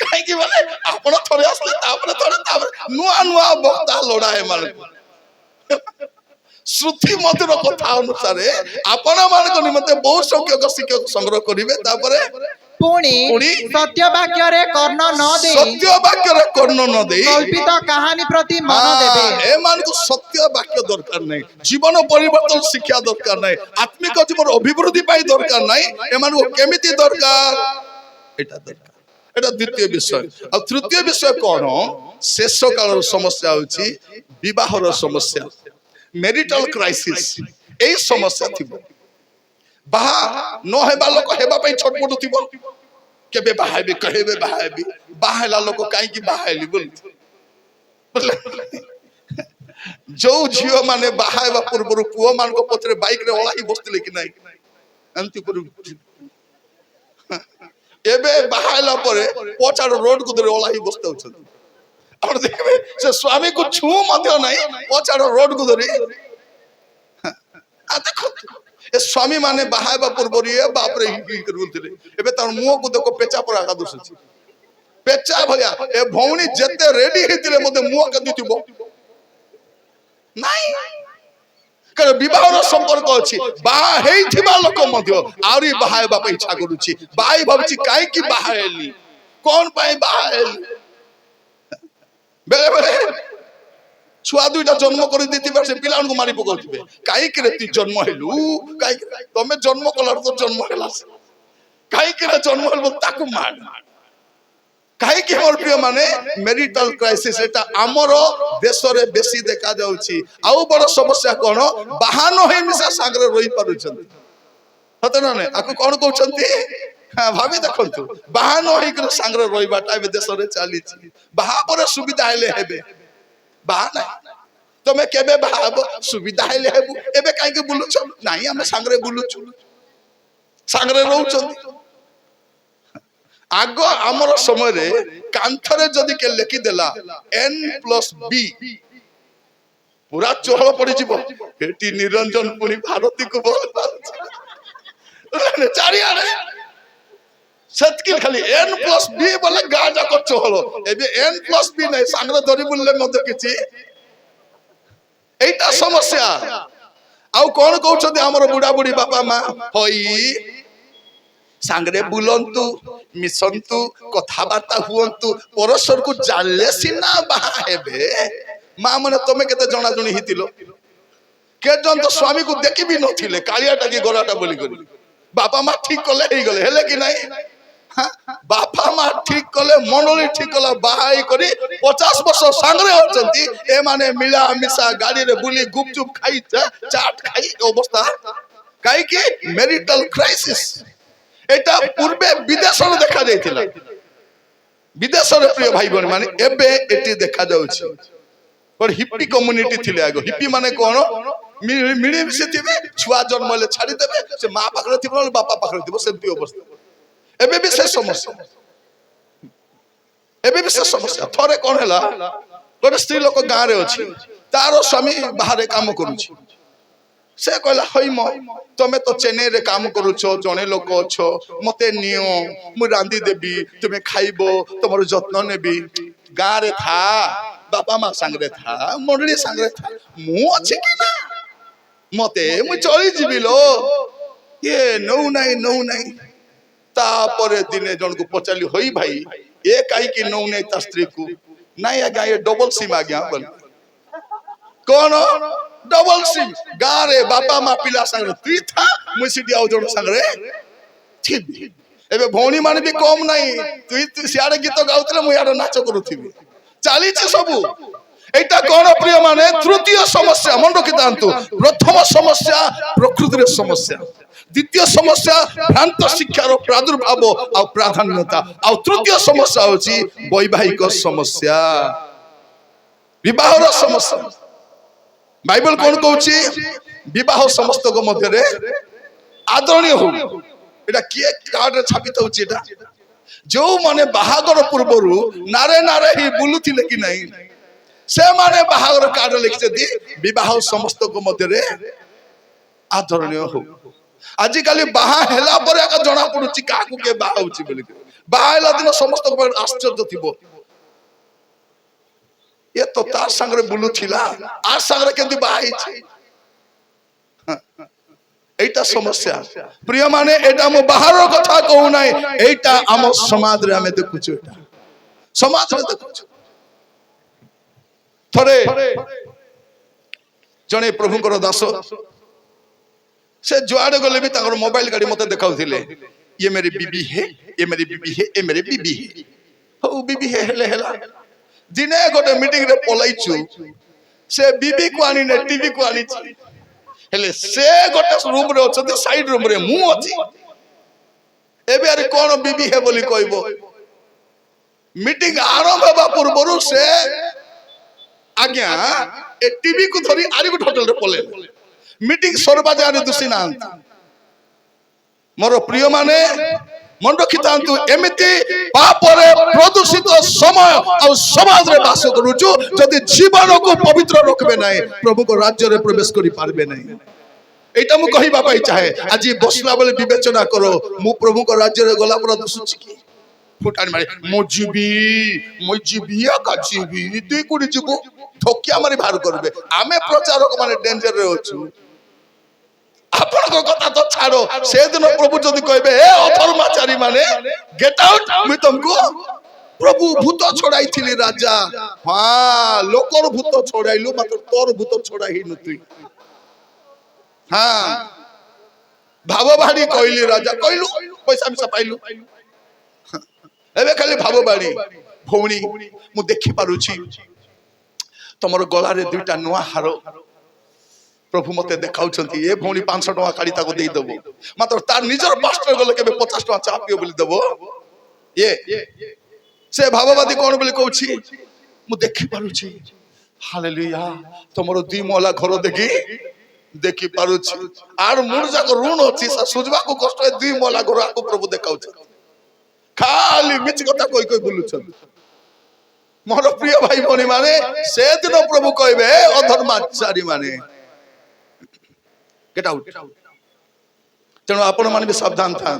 କାହିଁକି ମାନେ ଆପଣ ଥରେ ଆସିଲେ ତାପରେ ନୂଆ ନୂଆ ବକ୍ତା ଲୋଡା ଏମାନେ। ଶ୍ରୁତି ମଧୁର କଥା ଅନୁସାରେ ଆପଣ ମାନଙ୍କ ନିମନ୍ତେ ବହୁ ସଂଖ୍ୟକ ଶିକ୍ଷକ ସଂଗ୍ରହ କରିବେ, ତାପରେ ପୁଣି ସତ୍ୟ ବାକ୍ୟରେ କର୍ଣ୍ଣ ନ ଦେଇ, ସତ୍ୟ ବାକ୍ୟରେ କର୍ଣ୍ଣ ନ ଦେଇ କଳ୍ପିତ କାହାଣୀ ପ୍ରତି ମନ ଦେବେ। ଏମାନଙ୍କୁ ସତ୍ୟ ବାକ୍ୟ ଦରକାର ନାହିଁ, ଜୀବନ ପରିବର୍ତ୍ତନ ଶିକ୍ଷା ଦରକାର ନାହିଁ, ଆତ୍ମିକ ଜୀବନ ଅଭିବୃଦ୍ଧି ପାଇଁ ଦରକାର ନାହିଁ। ଏମାନଙ୍କୁ କେମିତି ଦରକାର? ଏଟା ଦରକାର। এটা দ্বিতীয় বিষয়। আর তৃতীয় বিষয় কোন? শেষ কালর সমস্যা হচ্ছে বিবাহর সমস্যা, ম্যারিটাল ক্রাইসিস। এই সমস্যা থিব, বাহা ন হেবা লোক হেবা পাই ছটপট থিব, কেবে বাহাইবি কহেবে বাহাইবি, বাহাইলা লোক কাইকি বাহাইলি বল। ଯୋଉ ଝିଅ ମାନେ ବାହା ହେବା ପୂର୍ବରୁ ପୁଅ ମାନଙ୍କ ପଛରେ ବାଇକ ରେ ଓଳାଇ ବସିଥିଲେ କି ନାହିଁ, ଏମିତି ଏବେ ବାହା ହେଲା ପରେ ପଛାଡ ରୋଡ କୁ ଧରି ଓଳାଇ ବସିତେ ହଉଛନ୍ତି। ଆପଣ ଦେଖିବେ ସେ ସ୍ୱାମୀକୁ ଛୁଁ ମଧ୍ୟ ନାହିଁ, ପଛାଡ ରୋଡ କୁ ଧରି। ଦେଖନ୍ତୁ ଏ ସ୍ୱାମୀ ମାନେ ବାହା ହେବା ପୂର୍ବରୁ ଏ ବାପରେ କରୁଥିଲେ, ଏବେ ତାର ମୁହଁକୁ ଦେଖ ପେଚା ପରା ଆକା ଦୁସୁଛି, ପେଚା ଭଳିଆ। ଏ ଭଉଣୀ ଯେତେ ରେଡି ହେଇଥିଲେ ମତେ ମୁହଁ କେନ୍ଦିଥିବ ନାଇଁ। କାରଣ ବିବାହର ସମ୍ପର୍କ ଅଛି, ବାହା ହେଇଥିବା ଲୋକ ମଧ୍ୟ ଆହୁରି ବାହା ହେବା ପାଇଁ ଇଚ୍ଛା କରୁଛି। ବାହା ଭାବୁଛି କାହିଁକି ବାହା ହେଲି, କଣ ପାଇଁ ବାହା ହେଲି। ବେଳେ ବେଳେ ଛୁଆ ଦୁଇଟା ଜନ୍ମ କରିଦେଇଥିବେ, ସେ ପିଲାମାନଙ୍କୁ ମାରି ପକାଉଥିବେ। କାହିଁକି ରେ ତୁ ଜନ୍ମ ହେଲୁ, କାହିଁକି ତମେ ଜନ୍ମ କଲାରୁ ତ ଜନ୍ମ ହେଲା, କାହିଁକି ରେ ଜନ୍ମ ହେଲୁ ତାକୁ ମାର। କାହିଁକି ମୋର ପ୍ରିୟ ମାନେ ମ୍ୟାରିଟାଲ କ୍ରାଇସିସ୍ এটা ଆମର ଦେଶରେ ବେଶୀ ଦେଖା ଯାଉଛି। ଆଉ ବଡ ସମସ୍ୟା କଣ? ବାହା ନ ହେଇ ମିଶା ସାଙ୍ଗରେ ରହି ପାରୁଛନ୍ତି, ସତ ନା ନାଇଁ? ଆକୁ କଣ କହୁଛନ୍ତି? ଭାବି ଦେଖନ୍ତୁ, ବାହା ନ ହେଇକି ସାଙ୍ଗରେ ରହିବାଟା ଏବେ ଦେଶରେ ଚାଲିଛି। ବାହା ପରେ ସୁବିଧା ହେଲେ ହେବେ, ବାହା ନାହିଁ। ତମେ କେବେ ବାହା ହବ? ସୁବିଧା ହେଲେ ହେବୁ। ଏବେ କାହିଁକି ବୁଲୁଛ? ନାଇଁ ଆମେ ସାଙ୍ଗରେ ବୁଲୁଛୁ, ସାଙ୍ଗରେ ରହୁଛନ୍ତି। ଆଗ ଆମର ସମୟରେ କାନ୍ଥରେ ଯଦି କେ ଲେଖିଦେଲା N+B ପୁରା ଚହଳ ପଡିଯିବ, ଏଠି ନିରଞ୍ଜନ ପୁଣି ଭାରତୀକୁ ଭଲ ପାଉଛି ଚାରିଆଡେ। ସେତିକି ଖାଲି N+B ବୋଲେ ଗାଁ ଯାକ ଚହଳ। ଏବେ N+B ନାହିଁ, ସାଙ୍ଗରେ ଧରି ବୁଲିଲେ ମଧ୍ୟ କିଛି। এইটা ସମସ୍ୟା। ଆଉ କଣ କହୁଛନ୍ତି ଆମର ବୁଢା ବୁଢୀ ବାପା ମା? ହଇ ସାଙ୍ଗରେ ବୁଲନ୍ତୁ, ମିଶନ୍ତୁ, କଥାବାର୍ତ୍ତା ହୁଅନ୍ତୁ, ପରସ୍ପରକୁ ଜାଣିଲେ ସିନା ବାହା ହେବେ। ମା ମାନେ ତମେ କେତେ ଜଣାଜଣି ହେଇଥିଲ? କେଜନ ତ ସ୍ୱାମୀକୁ ଦେଖିବି ନଥିଲେ, କାଳିଆଟା କି ଗଲାଟା ବୋଲି କରି। ବାପା ମା ଠିକ କଲେ ହେଇଗଲେ, ହେଲେ କି ନାହିଁ? ବାପା ମା ଠିକ କଲେ, ମଣ୍ଡଳୀ ଠିକ କଲା, ବାହା ହେଇ କରି 50 ବର୍ଷ ସାଙ୍ଗରେ ଅଛନ୍ତି। ଏମାନେ ମିଳା ମିଶା ଗାଡିରେ ବୁଲି ଗୁପଚୁପ ଖାଇ ଚାଟ ଖାଇ ଅବସ୍ଥା। କାହିଁକି? Marital crisis. এটা পূর্বে বিদেশରେ দেখা ଯାଇଥିଲା, ବିଦେଶରେ ପ୍ରିୟ ଭାଇ ଭଉଣୀ ମାନେ ଏବେ ଏଠି ଦେଖା ଯାଉଛି। ହିପି କମ୍ୟୁନିଟି ଥିଲେ ଆଗ। ହିପି ମାନେ କଣ? ମିଳିମିଶି ଥିବେ ଛୁଆ ଜନ୍ମ ହେଲେ ଛାଡିଦେବେ ସେ ମା ପାଖରେ ଥିବ ନହେଲେ ବାପା ପାଖରେ ଥିବ ସେମିତି ଅବସ୍ଥା ଏବେ ବି ସେ ସମସ୍ୟା ଏବେ ବି ସେ ସମସ୍ୟା ଥରେ କଣ ହେଲା ଗୋଟେ ସ୍ତ୍ରୀ ଲୋକ ଗାଁରେ ଅଛି ତାର ସ୍ୱାମୀ ବାହାରେ କାମ କରୁଛି ସେ କହିଲା ହଇ ମ ତମେ ତ ଚେନ୍ନାଇରେ କାମ କରୁଛ ଜଣେ ଲୋକ ଅଛ ମତେ ନିଅ ମୁଁ ରାନ୍ଧି ଦେବି ତୁମେ ଖାଇବ ତମର ଯତ୍ନ ନେବି ଗାଁରେ ଥା ବାପା ମା ସାଙ୍ଗରେ ଥା ମଣ୍ଡଳୀ ସାଙ୍ଗରେ ଥା ମୁଁ ଅଛି କି ନା ମତେ ମୁଁ ଚଳିଯିବି ଲୋ ଇଏ ନଉ ନାହିଁ ତାପରେ ଦିନେ ଜଣକୁ ପଚାରିଲି ହଇ ଭାଇ ଏ କାହିଁକି ନଉ ନାହିଁ ତା ସ୍ତ୍ରୀକୁ ନାଇଁ ଆଜ୍ଞା ଏ ଡବଲ ସିମ୍ ଆଜ୍ଞା ବୋଲେ କଣ ଡବଲ ସିମ୍ ଗାଁରେ ବାପା ମା ପିଲା ସାଙ୍ଗରେ ତୁଇ ଥା ମୁଁ ସେଠି ଆଉ ଜଣ ସାଙ୍ଗରେ ଥିବି ଏବେ ଭଉଣୀ ମାନେ ବି କମ ନାହିଁ ତୁଇ ସିଆଡେ ଗୀତ ଗାଉଥିଲେ ମୁଁ ଇଆଡେ ନାଚ କରୁଥିବି ଚାଲିଛି ସବୁ এইটা কোন প্রিয় মানে তৃতীয় সমস্যা মন রাখিথান্তু প্রথম সমস্যা প্রকৃতির সমস্যা দ্বিতীয় সমস্যা ভ্রান্ত শিক্ষার প্রাদুর্ভাব আর প্রাধান্যতা আর তৃতীয় সমস্যা হচ্ছে বৈবাহিক সমস্যা বিবাহর সমস্যা বাইবেল কোন কହୁଛି বিবাহ সমস্তଙ୍କ ମଧ୍ୟରେ ଆଦରଣୀୟ ହଉ এটা କିଏ କାର୍ଡରେ ଛାପିତ ହଉଛି এটা ଯୋଉ ମାନେ ବାହାଘର ପୂର୍ବରୁ ନାରେ ନାରେ ହିଁ ବୁଲୁଥିଲେ କି ନାହିଁ ସେମାନେ ବାହାଘର କାର୍ଡ ଲେଖିଛନ୍ତି ବିବାହ ସମସ୍ତଙ୍କ ମଧ୍ୟରେ ଆଦରଣୀୟ ହଉ ଆଜିକାଲି ବାହା ହେଲା ପରେ ଏକା ଜଣା ପଡୁଛି କାହାକୁ କିଏ ବାହା ହଉଛି ବୋଲି ବାହା ହେଲା ଦିନ ସମସ୍ତଙ୍କ ପାଖରେ ଆଶ୍ଚର୍ଯ୍ୟ ଥିବ ଏ ତ ତାର ସାଙ୍ଗରେ ବୁଲୁଥିଲା ଆର ସାଙ୍ଗରେ କେମିତି ବାହା ହେଇଛି এইটা সমস্যা প্রিয় মানে এটা আমি বাহার কথা কহু নাই এইটা আম সমাজরে আমি দেখুଛୁ এটা সমাজরে দেখুଛୁ থরে জনে প্রভুଙ୍କର দাস से जुआड़े गले भी ताकर मोबाइल गाड़ी मते देखाउथिले ये मेरी बीबी है ये मेरी बीबी है ये मेरी बीबी है हो बीबी है हेले हेला दिने गोटे मीटिंग रे पलाइछु से बीबी को आनी ने टीवी को आनी छी हेले से गोटे रूम रे अछती साइड रूम रे मु अछि एबे अरे कोन बीबी है बोली कहबो मीटिंग आरंभ होबा पूर्वरु से आज्ञा ए टीवी को धरी आरी को होटल रे पले मीटिंग सरबा जाने दुसी नांत मोर प्रिय माने मन रखितांतु एमिति पापरे प्रदूषित समय और समाज रे बास करूछु जदि जीवन को पवित्र रखबे नाही प्रभु को राज्य रे प्रवेश करि पारबे नाही एटा मु कहिबा पाई चाहे आज बसला बेले विवेचना करो मु प्रभु को राज्य रे गला पर दुसुछि की फुटान मारे मो जीबी का जीबी तुई कुडी जीबू धोकिया मारी बाहर करबे आमे प्रचारक माने डेंजर रे होछु आपण को कथा तो छाड़ो से दिन प्रभु जदि कहबे ए अधर्माचारी माने गेट आउट मु तुमको प्रभु भूत छोड़ाई थिली राजा हां लोकर भूत छोड़ाइलु मात्र तोर भूत छोड़ाई न तुई हां भाव बाड़ी कहली राजा कहलु पैसा मिसा पाइलु एबे खाली भाव बाड़ी भौणी मु देखि पारुछि तमर गला रे दुईटा नुआ हारो प्रभु मते देखाउछंती ए भौणी 500 टका काढी ताको देई देबो मात्र तार निजर पास्टर गले केबे 50 टका चा पियो बोली देबो ये से भाववादी कोन बोली कहउछि मु देखि पारुछि हालेलुया तमरो दुई मोहला घर देखि पारुछि आर मुर जाक ऋण अछि सुजबा को कष्ट है दुई मोहला घर आको प्रभु देखाउछ खाली मिछ कथा कोई बोलुछन मोर प्रिय भाई भौणी माने से दिन प्रभु कहबे अधर्माचारी माने गेट आउट तेणु आपण माने भी सावधान था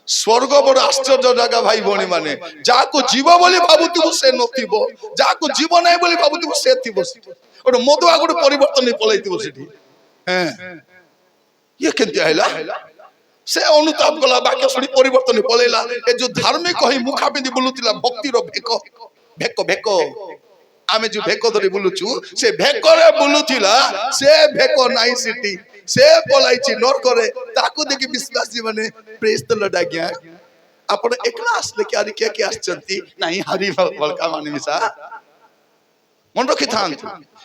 स्वर्ग बड़ आश्चर्य जगह भाई भौणी माने जाको जीव बोली भाबुतिबो से नथिबो जाको जीव नै बोली भाबुतिबो से थिबो ओड मधुआ गुड परिवर्तन पलाइतिबो सेठी हैं ये केंति आइला से अनुताप गला वाक्य सुनी परिवर्तन पलेला ए जो धार्मिक कहि मुखा बिंदी बोलुतिला भक्ति रो भेको भेको आमे जो भेको धरी बोलुछु से भेको रे बोलुतिला से भेको नाइ सिटी से पलाइछि नर करे ताको देखि विश्वासी माने प्रेज द लॉर्ड आज्ञा आपण एकला असले कि आरि के आछंती नाही हरि बलका माने मिसा मन रखि थान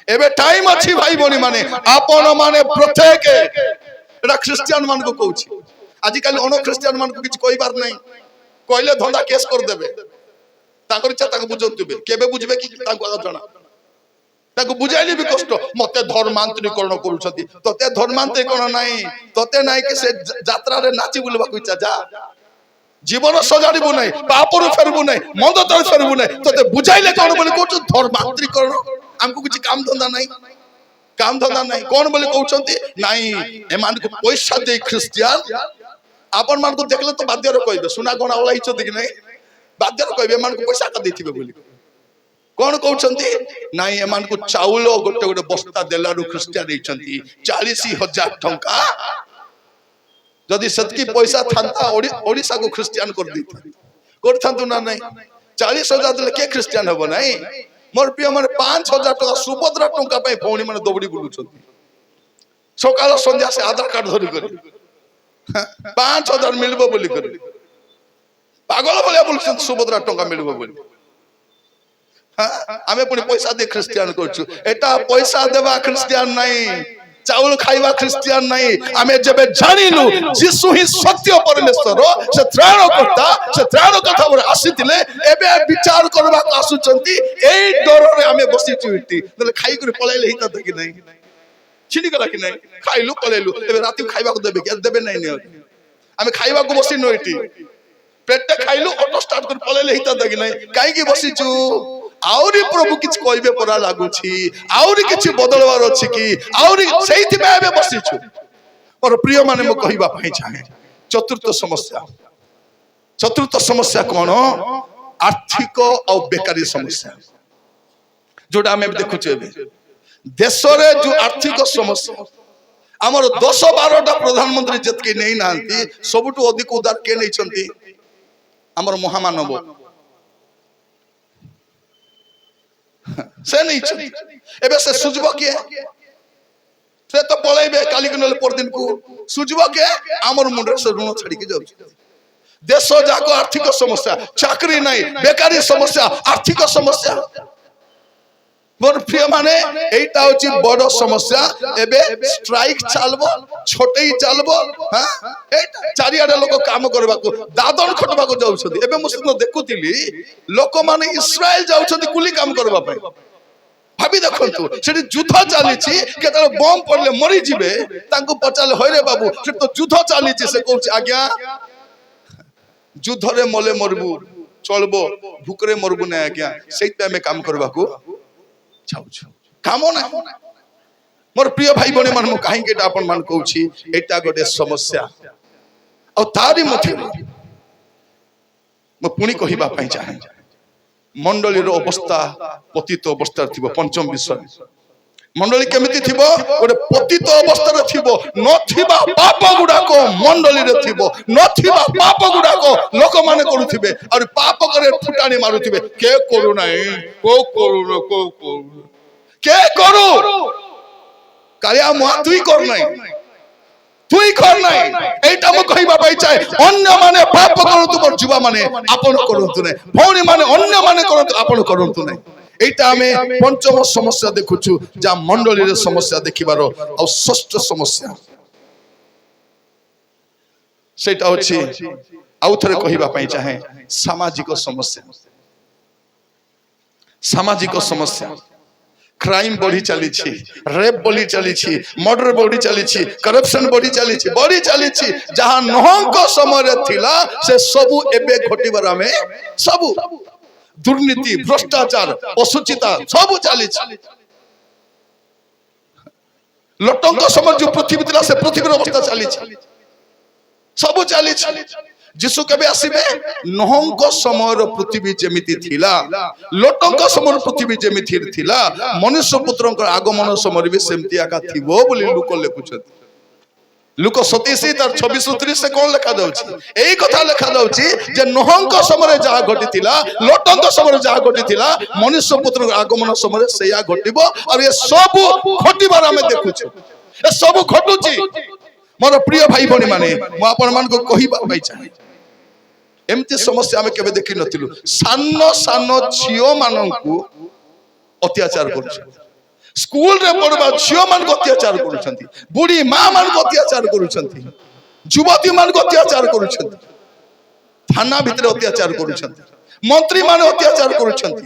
एबे टाइम अछि भाई बोनी माने आपण माने प्रत्येक एटा क्रिश्चियन मान को कहउछि आजि काल अन क्रिश्चियन मान को किछ कहिबार नाही कहले धंदा केस कर देबे ताकर इच्छा ताको बुझौतबे केबे बुझबे कि ताको जणा ତାକୁ ବୁଝାଇଲେ ବି କଷ୍ଟ। ମତେ ଧର୍ମାନ୍ତରୀକରଣ କରୁଛନ୍ତି। ତତେ ଧର୍ମାନ୍ତରୀକରଣ ନାହିଁ, ତତେ ନାହିଁ କି ସେ ଯାତ୍ରାରେ ନାଚି ବୁଲିବାକୁ ଇଚ୍ଛା। ଯା, ଜୀବନ ସଜାଡ଼ିବୁ ନାହିଁ, ପାପରୁ ଫେରିବୁ ନାହିଁ, ମନ୍ଦ ତଳେ ଫେରିବୁ ନାହିଁ। ତତେ ବୁଝାଇଲେ କଣ ବୋଲି କହୁଛୁ? ଧର୍ମାନ୍ତରୀକରଣ। ଆମକୁ କିଛି କାମ ଧନ୍ଦା ନାହିଁ, କାମ ଧନ୍ଦା ନାହିଁ। କଣ ବୋଲି କହୁଛନ୍ତି? ନାଇଁ, ଏମାନଙ୍କୁ ପଇସା ଦେଇ ଖ୍ରୀଷ୍ଟିଆନ ଆପଣ ମାନଙ୍କୁ ଦେଖିଲେ ତ ବାଧ୍ୟରେ କହିବେ, ସୁନା ଗଣା ଓଳାଇଛନ୍ତି କି ନାଇଁ, ବାଧ୍ୟରେ କହିବେ ଏମାନଙ୍କୁ ପଇସା ଦେଇଥିବେ ବୋଲି। କଣ କହୁଛନ୍ତି? ନାଇଁ, ଏମାନଙ୍କୁ ଚାଉଳ ଗୋଟେ ଗୋଟେ ବସ୍ତା ଦେଲାରୁ ଖ୍ରୀଷ୍ଟିଆନ ହେଇଛନ୍ତି 40,000 ଟଙ୍କା। ଯଦି ସେତିକି ପଇସା ଥାନ୍ତା ଓଡିଶାକୁ ଖ୍ରୀଷ୍ଟିଆନ କରିଥାନ୍ତୁ ନା ନାଇଁ? 40,000 ଦେଲେ କିଏ ଖ୍ରୀଷ୍ଟିଆନ ହବ ନାଇଁ? ମୋର ପ୍ରିୟ ମାନେ 5,000 ଟଙ୍କା ସୁଭଦ୍ରା ଟଙ୍କା ପାଇଁ ଭଉଣୀ ମାନେ ଦୌଡ଼ି ବୁଲୁଛନ୍ତି। ସକାଳ ସନ୍ଧ୍ୟା ସେ ଆଧାର କାର୍ଡ ଧରି କରି 5,000 ମିଳିବ ବୋଲି କରି ପାଗଳ ଭଳିଆ ବୁଲୁଛନ୍ତି, ସୁଭଦ୍ରା ଟଙ୍କା ମିଳିବ ବୋଲି। ଆମେ ପୁଣି ପଇସା ଦେଇ ଖ୍ରୀଷ୍ଟିଆନ କରୁଛୁ। ଏଟା ପଇସା ଦେବା ଖ୍ରୀଷ୍ଟିଆନ ନାହିଁ, ଚାଉଳ ଖାଇବା ଖ୍ରୀଷ୍ଟିଆନ ନାହିଁ। ଆମେ ଯେବେ ଜାଣିଲୁ ଯୀଶୁ ହିଁ ସତ୍ୟ ପରମେଶ୍ୱର, ସେ ତ୍ରାଣକର୍ତ୍ତା, ସେ ତ୍ରାଣକର୍ତ୍ତା ଭାବରେ ଆସିଥିଲେ, ଏବେ ବିଚାର କରିବାକୁ ଆସୁଛନ୍ତି। ଏଇ ଡରରେ ଆମେ ବସିଛୁ ଏଠି। ନହେଲେ ଖାଇକରି ପଳେଇଲେ ହେଇଥାନ୍ତା କି ନାହିଁ? ଛିଡ଼ିଗଲା କି ନାହିଁ? ଖାଇଲୁ ପଳେଇଲୁ, ଏବେ ରାତି ଖାଇବାକୁ ଦେବେ କି? ଦେବେ ନାହିଁ। ଆମେ ଖାଇବାକୁ ବସିନୁ ଏଠି, ପେଟେ ଖାଇଲୁ, ଅଟୋ ଷ୍ଟାର୍ଟ କରି ପଳେଇଲେ ହେଇଥାନ୍ତା କି ନାହିଁ? କାହିଁକି ବସିଛୁ? ଆହୁରି ପ୍ରଭୁ କିଛି କହିବେ ପରା ଲାଗୁଛି, ଆହୁରି କିଛି ବଦଳବାର ଅଛି କି, ଆହୁରି ସେଇଥିପାଇଁ ଆମେ ବସିଛୁ। ମୋର ପ୍ରିୟ ମାନେ, ମୁଁ କହିବା ପାଇଁ ଚାହେଁ ଚତୁର୍ଥ ସମସ୍ୟା କଣ? ଆର୍ଥିକ ଆଉ ବେକାରୀ ସମସ୍ୟା, ଯୋଉଟା ଆମେ ଦେଖୁଛୁ ଏବେ ଦେଶରେ। ଯୋଉ ଆର୍ଥିକ ସମସ୍ୟା, ଆମର 10-12ଟା ପ୍ରଧାନମନ୍ତ୍ରୀ ଯେତିକି ନେଇ ନାହାନ୍ତି, ସବୁଠୁ ଅଧିକ ଉଦାର କିଏ ନେଇଛନ୍ତି? ଆମର ମହାମାନବ, ସେ ନେଇଛନ୍ତି। ଏବେ ସେ ସୁଝିବ କିଏ? ସେ ତ ପଳେଇବେ କାଲିକୁ ନହେଲେ ପରଦିନକୁ। ସୁଝିବ କିଏ? ଆମର ମୁଣ୍ଡରେ ସେ ଋଣ ଛାଡିକି ଯାଉଛି। ଦେଶ ଯାକ ଆର୍ଥିକ ସମସ୍ୟା, ଚାକରି ନାହିଁ, ବେକାରୀ ସମସ୍ୟା, ଆର୍ଥିକ ସମସ୍ୟା। ମୋର ପ୍ରିୟ ମାନେ, এইটা হচ্ছে বড় সমস্যা। ଏବେ ଷ୍ଟ୍ରାଇକ ଚାଲବ, ଛଟେଇ ଚାଲବ। ଚାରିଆଡେ ଲୋକ କାମ କରିବାକୁ, ଦାଦନ ଖଟିବାକୁ ଯାଉଛନ୍ତି। ଏବେ ମୁଁ ସେଦିନ ଦେଖୁଥିଲି, ଲୋକମାନେ ଇସ୍ରାଏଲ ଯାଉଛନ୍ତି କୁଲି କାମ କରିବା ପାଇଁ। ଭାବି ଦେଖନ୍ତୁ, ସେଠି ଯୁଦ୍ଧ ଚାଲିଛି, କେତେବେଳେ ବମ ପଡିଲେ ମରିଯିବେ। ତାଙ୍କୁ ପଚାରିଲେ, ହଇରେ ବାବୁ, ସେଠି ତ ଯୁଦ୍ଧ ଚାଲିଛି। ସେ କହୁଛି, ଆଜ୍ଞା, ଯୁଦ୍ଧରେ ମଲେ ମରବୁ ଚଳବ, ଭୁକରେ ମରବୁ ନାହିଁ ଆଜ୍ଞା। ସେଇଥିପାଇଁ ଆମେ କାମ କରିବାକୁ ଚାହୁଁଛୁ, କାମ ନାହିଁ। ମୋର ପ୍ରିୟ ଭାଇ ଭଉଣୀ ମାନେ, ମୁଁ କାହିଁକି ଏଟା ଆପଣ ମାନଙ୍କୁ କହୁଛି, ଏଇଟା ଗୋଟେ ସମସ୍ୟା। ଆଉ ତାରି ମଧ୍ୟରେ ମୁଁ ପୁଣି କହିବା ପାଇଁ ଚାହେଁ, ମଣ୍ଡଳୀର ଅବସ୍ଥା ପତିତ ଅବସ୍ଥାରେ ଥିବ। ପଞ୍ଚମ ବିଷୟ, ମଣ୍ଡଳୀ କେମିତି ଥିବ? ଗୋଟେ ପତିତ ଅବସ୍ଥାରେ ଥିବ। ନଥିବା ପାପ ଗୁଡାକ ମଣ୍ଡଳୀରେ ଥିବ, ନଥିବା ପାପ ଗୁଡାକ ଲୋକମାନେ କରୁଥିବେ, ଆଉ ପାପ করে ফুটানি ମାରୁଥିବେ। কে করু নাই, କୋଉ କରୁନ, କୋଉ କରୁ, কে করু? কালিয়া মা তুই কর নাই, তুই কর নাই। এইটা ମୁଁ କହିବା ପାଇଁ ଚାहे, ଅନ୍ୟମାନେ ପାପ କରନ୍ତୁ, ମୋର ଯୁବା ମାନେ ଆପଣ କରନ୍ତୁ ନାହିଁ, ଭଉଣୀ ମାନେ ଅନ୍ୟମାନେ କରନ୍ତୁ, ଆପଣ କରନ୍ତୁ ନାହିଁ। এইটা ଆମେ ପଞ୍ଚମ ସମସ୍ୟା ଦେଖୁଛୁ, ଯାହା ମଣ୍ଡଳୀରେ ସମସ୍ୟା ଦେଖିବାର। ଆଉ ଷଷ୍ଠ ସମସ୍ୟା, ସେଇଟା ହଉଛି, ଆଉ ଥରେ କହିବା ପାଇଁ ଚାହେଁ, ସାମାଜିକ ସମସ୍ୟା। ସାମାଜିକ ସମସ୍ୟା, କ୍ରାଇମ ବଢି ଚାଲିଛି, ରେପ ବଢି ଚାଲିଛି, ମର୍ଡର ବଢି ଚାଲିଛି, କରପ୍ସନ ବଢି ଚାଲିଛି। ଯାହା ନୋହଙ୍କ ସମୟରେ ଥିଲା, ସେ ସବୁ ଏବେ ଘଟିବାର ଆମେ ସବୁ ଦୁର୍ନୀତି, ଭ୍ରଷ୍ଟାଚାର, ଅଶୁଚିତା ସବୁ ଚାଲିଛି। ଲଟଙ୍କ ସମୟରେ ଯୋଉ ପୃଥିବୀ ଥିଲା, ସେ ପୃଥିବୀର ଅବସ୍ଥା ଚାଲିଛି, ସବୁ ଚାଲିଛି। ଯୀଶୁ କେବେ ଆସିବେ? ନୋହଙ୍କ ସମୟର ପୃଥିବୀ ଯେମିତି ଥିଲା, ଲୋଟଙ୍କ ସମୟର ପୃଥିବୀ ଯେମିତି ଥିଲା, ମନୁଷ୍ୟ ପୁତ୍ରଙ୍କର ଆଗମନ ସମୟରେ ବି ସେମିତି ଆକା ଥିବ ବୋଲି ଲୁକ ଲେଖୁଛନ୍ତି। ଲୁକ 27:26-30 କଣ ଲେଖା ଯାଉଛି? ଏଇ କଥା ଲେଖା ଯାଉଛି ଯେ ନୋହଙ୍କ ସମୟରେ ଯାହା ଘଟିଥିଲା, ଲୋଟଙ୍କ ସମୟରେ ଯାହା ଘଟିଥିଲା, ମନୁଷ୍ୟ ପୁତ୍ରଙ୍କ ଆଗମନ ସମୟରେ ସେଇଆ ଘଟିବ। ଆଉ ଏ ସବୁ ଘଟିବାର ଆମେ ଦେଖୁଛୁ, ଏ ସବୁ ଘଟୁଛି। ମୋର ପ୍ରିୟ ଭାଇ ଭଉଣୀ ମାନେ, ମୁଁ ଆପଣ ମାନଙ୍କୁ କହିବା ପାଇଁ ଚାହେଁ, ଏମିତି ସମସ୍ୟା ଆମେ କେବେ ଦେଖି ନଥିଲୁ। ସାନ ସାନ ଝିଅ ମାନଙ୍କୁ ଅତ୍ୟାଚାର କରୁଛନ୍ତି, ସ୍କୁଲରେ ପଢୁଥିବା ଝିଅ ମାନଙ୍କୁ ଅତ୍ୟାଚାର କରୁଛନ୍ତି, ବୁଢୀ ମା ମାନଙ୍କୁ ଅତ୍ୟାଚାର କରୁଛନ୍ତି, ଯୁବତୀ ମାନଙ୍କୁ ଅତ୍ୟାଚାର କରୁଛନ୍ତି, ଥାନା ଭିତରେ ଅତ୍ୟାଚାର କରୁଛନ୍ତି, ମନ୍ତ୍ରୀ ମାନେ ଅତ୍ୟାଚାର କରୁଛନ୍ତି,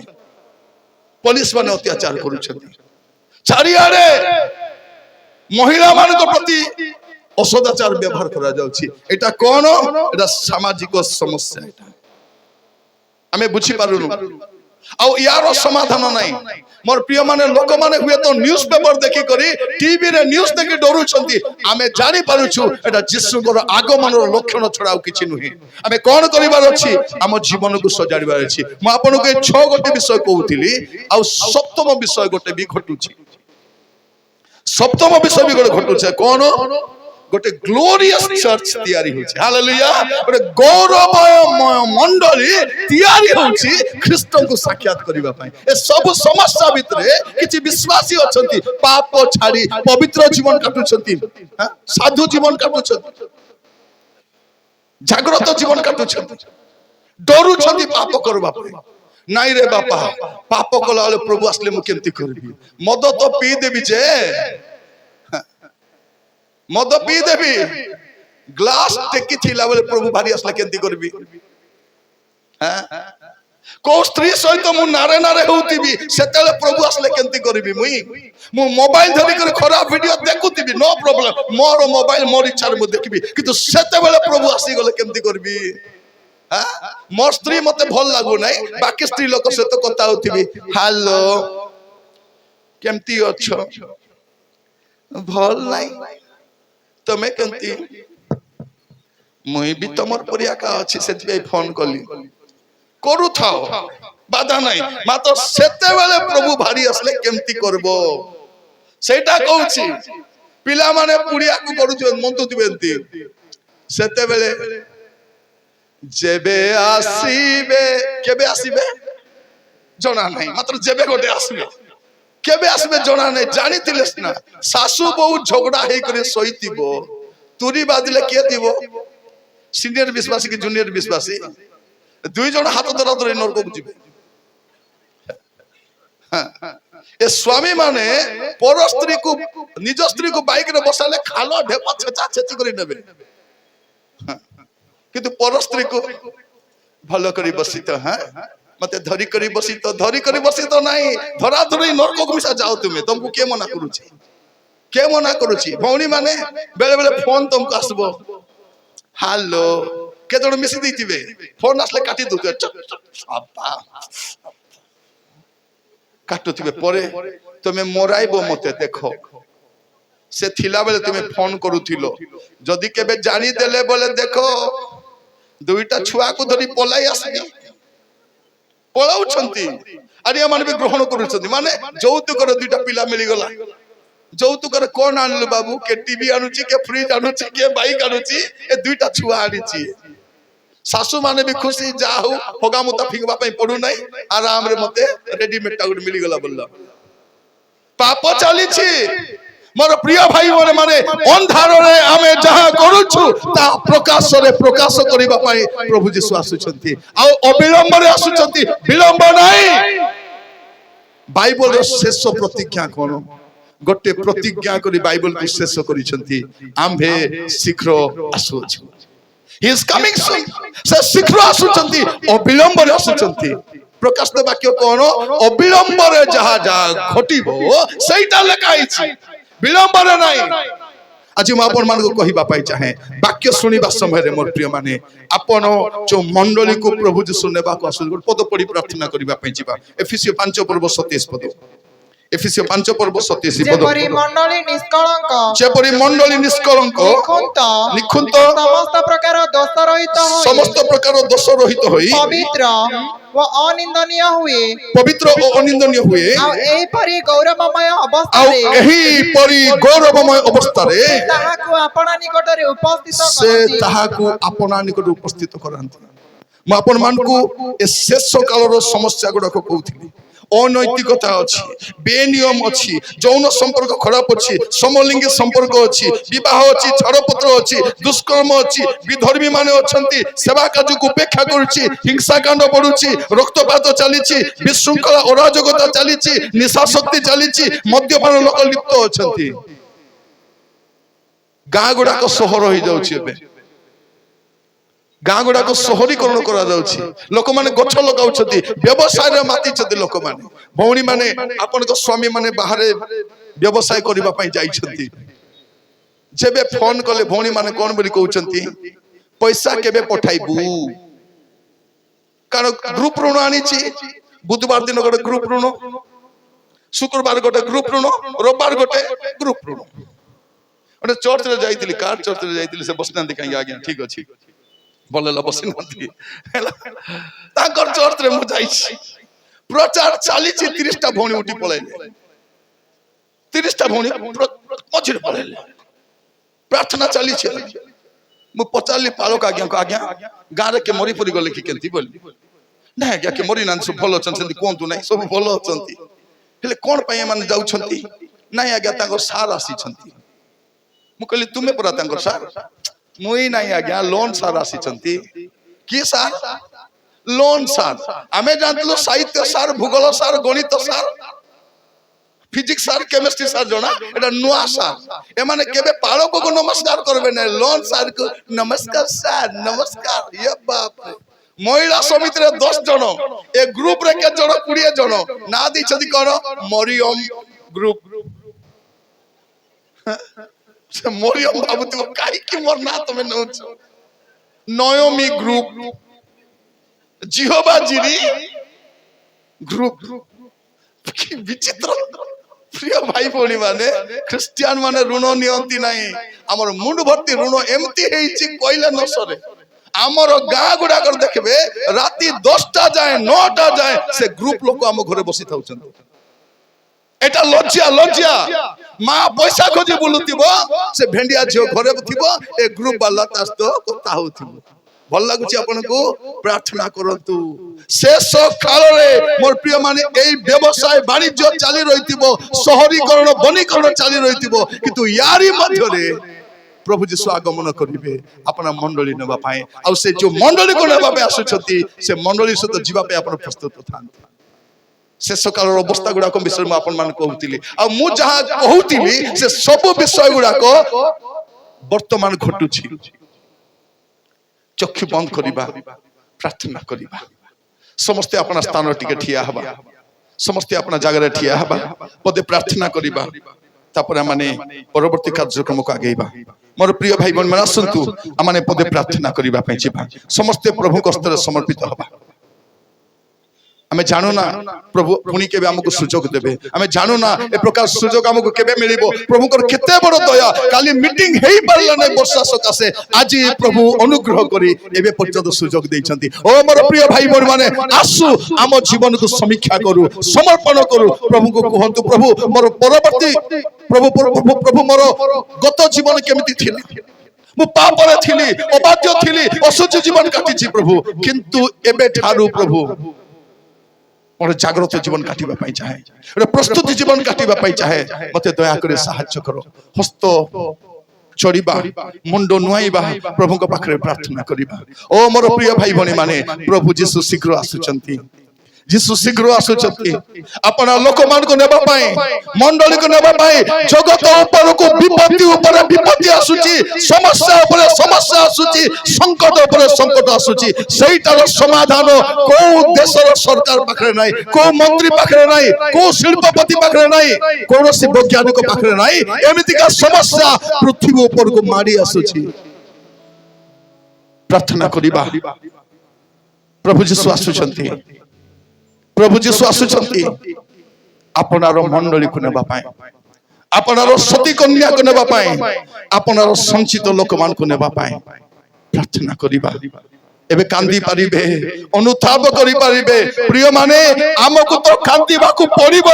ପୋଲିସ ମାନେ ଅତ୍ୟାଚାର କରୁଛନ୍ତି। চারিআড়ে মহিলা ମାନଙ୍କ প্রতি অসদাচার ব্যবহার করা যাচ্ছে। এটা কোন? এটা সামাজিক সমস্যা। এটা আমি বুঝি পারুনু। ଆଉ ইয়াର ସମାଧାନ ନାହିଁ। ମୋର ପ୍ରିୟ ମାନେ ଲୋକମାନେ ହୁଏତ ନ୍ୟୁଜ ପେପର ଦେଖି କରି ଟିଭିରେ ନ୍ୟୁଜ ଦେଖି ଡରୁଛନ୍ତି। ଆମେ ଜାଣି ପାରୁଛୁ ଏଟା ଯୀଶୁଙ୍କର ଆଗମନର ଲକ୍ଷଣ ଛଡା ଆଉ କିଛି ନୁହେଁ। ଆମେ କଣ କରିବାର ଅଛି? ଆମ ଜୀବନକୁ ସଜାଡ଼ିବାର ଅଛି। ମୁଁ ଆପଣଙ୍କୁ ଏ 6 ଗୋଟି ବିଷୟ କହୁଥିଲି, ଆଉ ସପ୍ତମ ବିଷୟ ଗୋଟେ ବି ଘଟୁଛି। ସପ୍ତମ ବିଷୟ ବି ଗୋଟେ ଘଟୁଛି। କଣ? ଗୋଟେ ଗ୍ଲୋରିୟସ୍ ଚର୍ଚ୍ଚ ତିଆରି ହେଉଛି। ହାଲେଲୁୟା। ଗୋଟେ ଗୌରବମୟ ମଣ୍ଡଳୀ ତିଆରି ହେଉଛି ଖ୍ରୀଷ୍ଟଙ୍କୁ ସାକ୍ଷାତ କରିବା ପାଇଁ। ଏ ସବୁ ସମସ୍ୟା ଭିତରେ କିଛି ବିଶ୍ୱାସୀ ଅଛନ୍ତି ପାପ ଛାଡ଼ି ପବିତ୍ର ଜୀବନ କାଟୁଛନ୍ତି, ସାଧୁ ଜୀବନ କାଟୁଛନ୍ତି, ଜାଗ୍ରତ ଜୀବନ କାଟୁଛନ୍ତି, ଡରୁଛନ୍ତି ପାପ କରିବା ପାଇଁ। ନାଇଁ ରେ ବାପା, ପାପ କଲା ବେଳେ ପ୍ରଭୁ ଆସିଲେ ମୁଁ କେମିତି କରିବି? ମଦ ତ ପିଇ ଦେବି ଯେ, ମଦ ପିଇ ଦେବି, ଗ୍ଲାସ ଟେକି ଥିଲା ବେଳେ ପ୍ରଭୁ ଭାରି ଆସିଲେ କେମିତି କରିବି? କୋଉ ସ୍ତ୍ରୀ ସହିତ ମୁଁ ନାରେ ନାରେ ହେଉଥିବି, ସେତେବେଳେ ପ୍ରଭୁ ଆସିଲେ କେମିତି କରିବି? ମୁଁ ମୋବାଇଲ ଧରିକରି ଖରାପ ଭିଡିଓ ଦେଖୁଥିବି, ନୋ ପ୍ରୋବ୍ଲେମ, ମୋର ମୋବାଇଲ ମୋର ଇଚ୍ଛାରେ ମୁଁ ଦେଖିବି, କିନ୍ତୁ ସେତେବେଳେ ପ୍ରଭୁ ଆସିଗଲେ କେମିତି କରିବି? ମୋ ସ୍ତ୍ରୀ ମତେ ଭଲ ଲାଗୁନାହିଁ, ବାକି ସ୍ତ୍ରୀ ଲୋକ ସହିତ କଥା ହଉଥିବି, ହାଲୋ କେମିତି ଅଛ? ଭଲ ନାହିଁ, ତମେ କେମିତି? ମୁଇଁ ବି ତମର ପରିଆକା ଅଛି, ସେଥିପାଇଁ ଫୋନ କଲି। କରୁଥାଅ, ବାଧା ନାହିଁ, ମାତ୍ର ସେତେବେଳେ ପ୍ରଭୁ ଭାରି ଆସିଲେ କେମିତି କରିବ? ସେଇଟା କହୁଛି। ପିଲାମାନେ ପୁଡ଼ିଆକୁ କରୁଥିବେ, ମନ୍ତୁଥିବେ ଏମିତି, ସେତେବେଳେ ଯେବେ ଆସିବେ, କେବେ ଆସିବେ ଜଣା ନାହିଁ, ମାତ୍ର ଯେବେ ଗୋଟେ ଆସିବେ, କେବେ ଆସିବେ ଜଣା ନାହିଁ। ଜାଣିଥିଲେ ସିନା। ଶାଶୁ ବୋଉ ଝଗଡା ହେଇକରି ଶୋଇଥିବ, ତୁରି ବାଜିଲେ କିଏ ଥିବ? ସିନିୟର ବିଶ୍ୱାସୀ କି ଜୁନିୟର ବିଶ୍ୱାସୀ, ଦୁଇ ଜଣ ହାତ ଧରା ଧରି ନରକକୁ ଯିବେ। ଏ ସ୍ୱାମୀ ମାନେ ପର ସ୍ତ୍ରୀକୁ, ନିଜ ସ୍ତ୍ରୀକୁ ବାଇକରେ ବସାଇଲେ ଖାଲ ଢେପ ଛେଚା ଛେଚି କରି ନେବେ, କିନ୍ତୁ ପର ସ୍ତ୍ରୀକୁ ଭଲ କରି ବସିତ, ମତେ ଧରି କରି ବସିତ, ଧରି କରି ବସିତ ନାହିଁ, ଧରା ଧରି ନରକକୁ ମିଶା ଯାଅ ତୁମେ। ତମକୁ କିଏ ମନା କରୁଛି? କିଏ ମନା କରୁଛି? ଭଉଣୀ ମାନେ ବେଳେ ବେଳେ ଫୋନ ତମକୁ ଆସିବ, ହାଲୋ, କେତେ ଜଣ ମିଶି ଦେଇଥିବେ, ଫୋନ ଆସିଲେ କାଟି ଦଉଥିବେ, କାଟୁଥିବେ, ପରେ ତମେ ମରାଇବ ମତେ। ଦେଖ, ସେ ଥିଲା ବେଳେ ତୁମେ ଫୋନ କରୁଥିଲ, ଯଦି କେବେ ଜାଣିଦେଲେ ବୋଲେ ଦେଖ, ଦୁଇଟା ଛୁଆକୁ ଧରି ପলাই ଆସିବେ, ପଳାଉଛନ୍ତି। ଆରିଆ ମାନେ ବି ଗ୍ରହଣ କରୁଛନ୍ତି, ମାନେ ଯୌତୁକର ଦୁଇଟା ପିଲା ମିଳିଗଲା। ଯୌତୁକରେ କଣ ଆଣିଲୁ ବାବୁ? କେ ଟିଭି ଆଣୁଛି, କେ ଫ୍ରିଜ ଆଣୁଛି, କେ ବାଇକ୍ ଆଣୁଛି, ଏ ଦୁଇଟା ଛୁଆ ଆଣିଛି। ଶାଶୁ ମାନେ ବି ଖୁସି, ଯାହା ହଉ ହଗା ମୁତା ଫିଙ୍ଗବା ପାଇଁ ପଡୁନାହିଁ, ଆରାମରେ ମତେ ରେଡିମେଡ ଟା ଗୋଟେ ମିଳିଗଲା ବୋଲ। ପାପ ଚାଲିଛି। ମୋର ପ୍ରିୟ ଭାଇ ମାନେ, ଅନ୍ଧାରରେ ଆମେ ଯାହା କରୁଛୁ ତା ପ୍ରକାଶରେ ପ୍ରକାଶ କରିବା ପାଇଁ ପ୍ରଭୁ ଯୀଶୁ ଆସୁଛନ୍ତି, ଆଉ ଅବିଳମ୍ବରେ ଆସୁଛନ୍ତି, ବିଳମ୍ବ ନାହିଁ। ବାଇବଲର ଶେଷ ପ୍ରତିଜ୍ଞା କଣ? ଗୋଟେ ପ୍ରତିଜ୍ଞା କରି ବାଇବଲକୁ ଶେଷ କରିଛନ୍ତି, ଆମ୍ଭେ ଶୀଘ୍ର ଆସୁଅଛୁ। He is coming soon. ସେ ଶୀଘ୍ର ଆସୁଛନ୍ତି, ଅବିଳମ୍ବରେ ଆସୁଛନ୍ତି। ପ୍ରକାଶିତ ବାକ୍ୟ କଣ? ଅବିଳମ୍ବରେ ଯାହା ଯାହା ଘଟିବ ସେଇଟା ଲେଖା ହେଇଛି, ବିଳମ୍ବରେ ନାହିଁ। ଆଜି ମୁଁ ଆପଣ ମାନଙ୍କୁ କହିବା ପାଇଁ ଚାହେଁ, ବାକ୍ୟ ଶୁଣିବା ସମୟରେ ମୋର ପ୍ରିୟ ମାନେ, ଆପଣ ଯୋଉ ମଣ୍ଡଳୀକୁ ପ୍ରଭୁ ଯୀଶୁ ନେବାକୁ ଆସୁଛନ୍ତି, ଗୋଟେ ପଦ ପଢି ପ୍ରାର୍ଥନା କରିବା ପାଇଁ ଯିବା। ଏଫେସୀୟ 5 ପର୍ବ 27 ପଦ। ଏଫେସୀୟ 5 ପର୍ବ 27 ପଦ। ଯେପରି ମଣ୍ଡଳୀ ନିଷ୍କଳଙ୍କ, ଯେପରି ମଣ୍ଡଳୀ ନିଷ୍କଳଙ୍କ, ନିଖୁନ୍ତ, ସମସ୍ତ ପ୍ରକାର ଦୋଷ ରହିତ ହୋଇ, ସମସ୍ତ ପ୍ରକାର ଦୋଷ ରହିତ ହୋଇ, ପବିତ୍ର ଓ ଅନିନ୍ଦନୀୟ ହୁଏ, ପବିତ୍ର ଓ ଅନିନ୍ଦନୀୟ ହୁଏ, ଆଉ ଏହିପରି ଗୌରବମୟ ଆଉ ଅବସ୍ଥାରେ, ଏହିପରି ଗୌରବମୟ ଅବସ୍ଥାରେ ତାହାକୁ ଆପଣା ନିକଟରେ ଉପସ୍ଥିତ ସେ କରନ୍ତି। ତାହାକୁ ଆପଣା ନିକଟରେ ଉପସ୍ଥିତ କରାନ୍ତି। ମୁଁ ଆପଣ ମାନଙ୍କୁ ଏ ଶେଷ କାଳର ସମସ୍ୟା ଗୁଡାକ କହୁଥିଲି। ଅନୈତିକତା ଅଛି, ବେନିୟମ ଅଛି, ଯୌନ ସମ୍ପର୍କ ଖରାପ ଅଛି, ସମଲିଙ୍ଗୀ ସମ୍ପର୍କ ଅଛି, ବିବାହ ଅଛି, ଛାଡ଼ପତ୍ର ଅଛି, ଦୁଷ୍କର୍ମ ଅଛି, ବିଧର୍ମୀ ମାନେ ଅଛନ୍ତି, ସେବା କାର୍ଯ୍ୟକୁ ଉପେକ୍ଷା କରୁଛି, ହିଂସାକାଣ୍ଡ ବଢୁଛି, ରକ୍ତପାତ ଚାଲିଛି, ବିଶୃଙ୍ଖଳା ଅରାଜକତା ଚାଲିଛି, ନିଶାଶକ୍ତି ଚାଲିଛି, ମଦ୍ୟପାନ ଲୋକ ଲିପ୍ତ ଅଛନ୍ତି। ଗାଁ ଗୁଡାକ ସହର ହେଇଯାଉଛି ଏବେ। ଗାଁ ଗୁଡାକ ସହରୀକରଣ କରାଯାଉଛି, ଲୋକମାନେ ଗଛ ଲଗାଉଛନ୍ତି, ବ୍ୟବସାୟରେ ମାତିଛନ୍ତି ଲୋକମାନେ। ଭଉଣୀ ମାନେ, ଆପଣଙ୍କ ସ୍ୱାମୀ ମାନେ ବାହାରେ ବ୍ୟବସାୟ କରିବା ପାଇଁ ଯାଇଛନ୍ତି, ଯେବେ ଫୋନ କଲେ ଭଉଣୀ ମାନେ କଣ ବୋଲି କହୁଛନ୍ତି, ପଇସା କେବେ ପଠାଇବୁ? କାରଣ ଗ୍ରୁପ ଋଣ ଆଣିଛି, ବୁଧବାର ଦିନ ଗୋଟେ ଗ୍ରୁପ ଋଣ, শুক্রবার গোটে গ্রুপ ঋণ, রবিবার গোটে গ্রুপ ঋণ। ଗୋଟେ ଚର୍ଚ୍ଚରେ ଯାଇଥିଲି, କାର୍ ଚର୍ଚ୍ଚରେ ଯାଇଥିଲି, ସେ ବସିନାହାନ୍ତି କାହିଁକି? ଆଜ୍ଞା ଠିକ ଅଛି, ଭଲ ହେଲା ବସିନାହାନ୍ତି ହେଲା। ତାଙ୍କର ଚର୍ଚ୍ଚରେ ମୁଁ ଯାଇଛି, ପ୍ରଚାର ଚାଲିଛି, 30ଟା ଭଉଣୀ ଉଠି ପଳେଇଲେ, 30ଟା ଭଉଣୀ ମଝିରେ ପଳେଇଲେ, ପ୍ରାର୍ଥନା ଚାଲିଛି। ମୁଁ ପଚାରିଲି ପାଳକ ଆଜ୍ଞାଙ୍କୁ, ଆଜ୍ଞା ଗାଁରେ କେ ମରି ପରି ଗଲେ କି କେମିତି ବୋଲି? ନାଇଁ ଆଜ୍ଞା କେ ମରି ନାହାନ୍ତି, ସବୁ ଭଲ ଅଛନ୍ତି, ସେମିତି କୁହନ୍ତୁ ନାହିଁ, ସବୁ ଭଲ ଅଛନ୍ତି। ହେଲେ କଣ ପାଇଁ ଏମାନେ ଯାଉଛନ୍ତି? ନାଇଁ ଆଜ୍ଞା ତାଙ୍କର ସାର୍ ଆସିଛନ୍ତି। ମୁଁ କହିଲି ତୁମେ ପରା ତାଙ୍କର ସାର୍? ମୁଇଁ ନାଇଁ ଆଜ୍ଞା, ଲୋନ୍ ସାର୍ ଆସିଛନ୍ତି। କି ସାର୍? Loan sir. ଆମେ ଜାଣିଥିଲୁ ସାହିତ୍ୟ ସାର୍, ଭୂଗୋଳ ସାର୍, ଗଣିତ sir, physics sir, chemistry sir ଜଣା, এটা ନୂଆ ସାର୍। ଏମାନେ କେବେ ପାଳକକୁ ନମସ୍କାର କରିବେ ନାହିଁ, ଲୋନ୍ ସାର୍ କୁ ନମସ୍କାର ସାର୍, ନମସ୍କାର। ଇଏ ବାପ ରେ, ମହିଳା ସମିତିରେ 10 ଜଣ, ଏ ଗ୍ରୁପ ରେ କେତେ ଜଣ? 20 ଜଣ। ନା ଦେଇଛନ୍ତି କଣ? Mariam group. ସେ ମରିୟମ ଭାବୁଥିବ କାହିଁକି ମୋର ନା ତମେ ନଉଛ? Naomi group, Jehovah Jireh group. କି ବିଚିତ୍ର! ପ୍ରିୟ ଭାଇ ଭଉଣୀ ମାନେ, ଖ୍ରୀଷ୍ଟିଆନ ମାନେ ଋଣ ନିଅନ୍ତି ନାହିଁ। ଆମର ମୁଣ୍ଡ ଭର୍ତ୍ତି ଋଣ ଏମିତି ହେଇଛି କହିଲେ ନ ସରେ। ଆମର ଗାଁ ଗୁଡାକରେ ଦେଖିବେ, ରାତି 10ଟା ଯାଏ, 9ଟା ଯାଏ ସେ ଗ୍ରୁପ ଲୋକ ଆମ ଘରେ ବସିଥାଉଛନ୍ତି। এটা লজ্জা, লজ্জা। মা পয়সা খোঁজি বুলুଥିବ, ସେ ଭେଣ୍ଡିଆ ଝିଅ ଘରେ ଥିବ, ଏ ଗ୍ରୁପ ବାଲା ତା ସହିତ କଥା ହଉଥିବ। ଭଲ ଲାଗୁଛି ଆପଣଙ୍କୁ? ପ୍ରାର୍ଥନା କରନ୍ତୁ। ଶେଷ କାଳରେ ମୋର ପ୍ରିୟ ମାନେ, ଏଇ ବ୍ୟବସାୟ ବାଣିଜ୍ୟ ଚାଲି ରହିଥିବ, ସହରୀକରଣ ବନୀକରଣ ଚାଲି ରହିଥିବ, କିନ୍ତୁ ୟାରି ମଧ୍ୟରେ ପ୍ରଭୁ ଯୀଶୁ ଆଗମନ କରିବେ ଆପଣ ମଣ୍ଡଳୀ ନେବା ପାଇଁ। ଆଉ ସେ ଯୋଉ ମଣ୍ଡଳୀକୁ ନେବା ପାଇଁ ଆସୁଛନ୍ତି, ସେ ମଣ୍ଡଳୀ ସହିତ ଯିବା ପାଇଁ ଆପଣ ପ୍ରସ୍ତୁତ ଥାନ୍ତି। ଶେଷ କାଳର ଅବସ୍ଥା ଗୁଡାକ ବିଷୟରେ ମୁଁ ଆପଣ ମାନଙ୍କୁ କହୁଥିଲି, ଆଉ ମୁଁ ଯାହା କହୁଥିଲି ସେ ସବୁ ବିଷୟ ଗୁଡାକ ବର୍ତ୍ତମାନ ଘଟୁଛି। ଚକ୍ଷୁ ବନ୍ଦ କରିବା, ପ୍ରାର୍ଥନା କରିବା। ସମସ୍ତେ ଆପଣ ସ୍ଥାନ ଟିକେ ଠିଆ ହେବା, ସମସ୍ତେ ଆପଣ ଜାଗାରେ ଠିଆ ହେବା, ପଦେ ପ୍ରାର୍ଥନା କରିବା, ତାପରେ ଆମେ ପରବର୍ତ୍ତୀ କାର୍ଯ୍ୟକ୍ରମକୁ ଆଗେଇବା। ମୋର ପ୍ରିୟ ଭାଇ ଭଉଣୀ ମାନେ, ଆସନ୍ତୁ ଆମେ ପଦେ ପ୍ରାର୍ଥନା କରିବା ପାଇଁ ଯିବା, ସମସ୍ତେ ପ୍ରଭୁଙ୍କ ହସ୍ତରେ ସମର୍ପିତ ହେବା। ଆମେ ଜାଣୁ ନା ପ୍ରଭୁ ପୁଣି କେବେ ଆମକୁ ସୁଯୋଗ ଦେବେ, ଆମେ ଜାଣୁ ନା ଏ ପ୍ରକାର ସୁଯୋଗ ଆମକୁ କେବେ ମିଳିବ। ପ୍ରଭୁଙ୍କର କେତେ ବଡ ଦୟା, କାଲି ମିଟିଂ ହେଇ ପାରିଲା ନାହିଁ ବର୍ଷା ସକାଶେ, ଆଜି ପ୍ରଭୁ ଅନୁଗ୍ରହ କରି ଏବେ ପର୍ଯ୍ୟନ୍ତ ସୁଯୋଗ ଦେଇଛନ୍ତି। ଓ ମୋର ପ୍ରିୟ ଭାଇ ଭଉଣୀ ମାନେ, ଆସୁ ଆମ ଜୀବନକୁ ସମୀକ୍ଷା କରୁ, ସମର୍ପଣ କରୁ, ପ୍ରଭୁଙ୍କୁ କୁହନ୍ତୁ, ପ୍ରଭୁ ମୋର ପରବର୍ତ୍ତୀ, ପ୍ରଭୁ ପ୍ରଭୁ ମୋର ଗତ ଜୀବନ କେମିତି ଥିଲା? ମୁଁ ପାପରେ ଥିଲି, ଅବାଧ୍ୟ ଥିଲି, ଅଶୁଚି ଜୀବନ କାଟିଛି ପ୍ରଭୁ, କିନ୍ତୁ ଏବେ ଠାରୁ ପ୍ରଭୁ ମୋର ଜାଗ୍ରତ ଜୀବନ କାଟିବା ପାଇଁ ଚାହେଁ, ଗୋଟେ ପ୍ରସ୍ତୁତି ଜୀବନ କାଟିବା ପାଇଁ ଚାହେଁ। ମତେ ଦୟାକରି ସାହାଯ୍ୟ କର। ହସ୍ତ ଚଢିବା, ମୁଣ୍ଡ ନୁଆଇବା, ପ୍ରଭୁଙ୍କ ପାଖରେ ପ୍ରାର୍ଥନା କରିବା। ଓ ମୋର ପ୍ରିୟ ଭାଇ ଭଉଣୀ ମାନେ, ପ୍ରଭୁ ଯୀଶୁ ଶୀଘ୍ର ଆସୁଛନ୍ତି, ଯୀଶୁ ଶୀଘ୍ର ଆସୁଛନ୍ତି ଆପଣ ଲୋକମାନଙ୍କୁ ନେବା ପାଇଁ, ମଣ୍ଡଳୀକୁ ନେବା ପାଇଁ। ଜଗତ ଉପରକୁ ବିପତ୍ତି ଉପରେ ବିପତ୍ତି ଆସୁଛି, ସମସ୍ୟା ଉପରେ ସମସ୍ୟା ଆସୁଛି, ସଂକଟ ଉପରେ ସଂକଟ ଆସୁଛି। ସେଇଟାର ସମାଧାନ କୋଉ ଦେଶର ସରକାର ପାଖରେ ନାହିଁ, କୋଉ ମନ୍ତ୍ରୀ ପାଖରେ ନାହିଁ, କୋଉ ଶିଳ୍ପପତି ପାଖରେ ନାହିଁ, କୌଣସି ବୈଜ୍ଞାନିକ ପାଖରେ ନାହିଁ। ଏମିତିକା ସମସ୍ୟା ପୃଥିବୀ ଉପରକୁ ମାଡ଼ି ଆସୁଛି। ପ୍ରାର୍ଥନା କରିବା, ପ୍ରଭୁ ଯୀଶୁ ଆସୁଛନ୍ତି, ପ୍ରଭୁ ଯୀଶୁ ଆସୁଛନ୍ତି ଆପଣାର ମଣ୍ଡଳୀକୁ ନେବା ପାଇଁ, ଆପଣାର ସତୀ କନ୍ୟାକୁ ନେବା ପାଇଁ, ଆପଣାର ସଞ୍ଚିତ ଲୋକମାନଙ୍କୁ ନେବା ପାଇଁ। ପ୍ରାର୍ଥନା କରିବା। ଏବେ କାନ୍ଦି ପାରିବେ, ଅନୁତାପ କରିପାରିବେ। ପ୍ରିୟ ମାନେ, ଆମକୁ ତ କାନ୍ଦିବାକୁ ପଡିବ।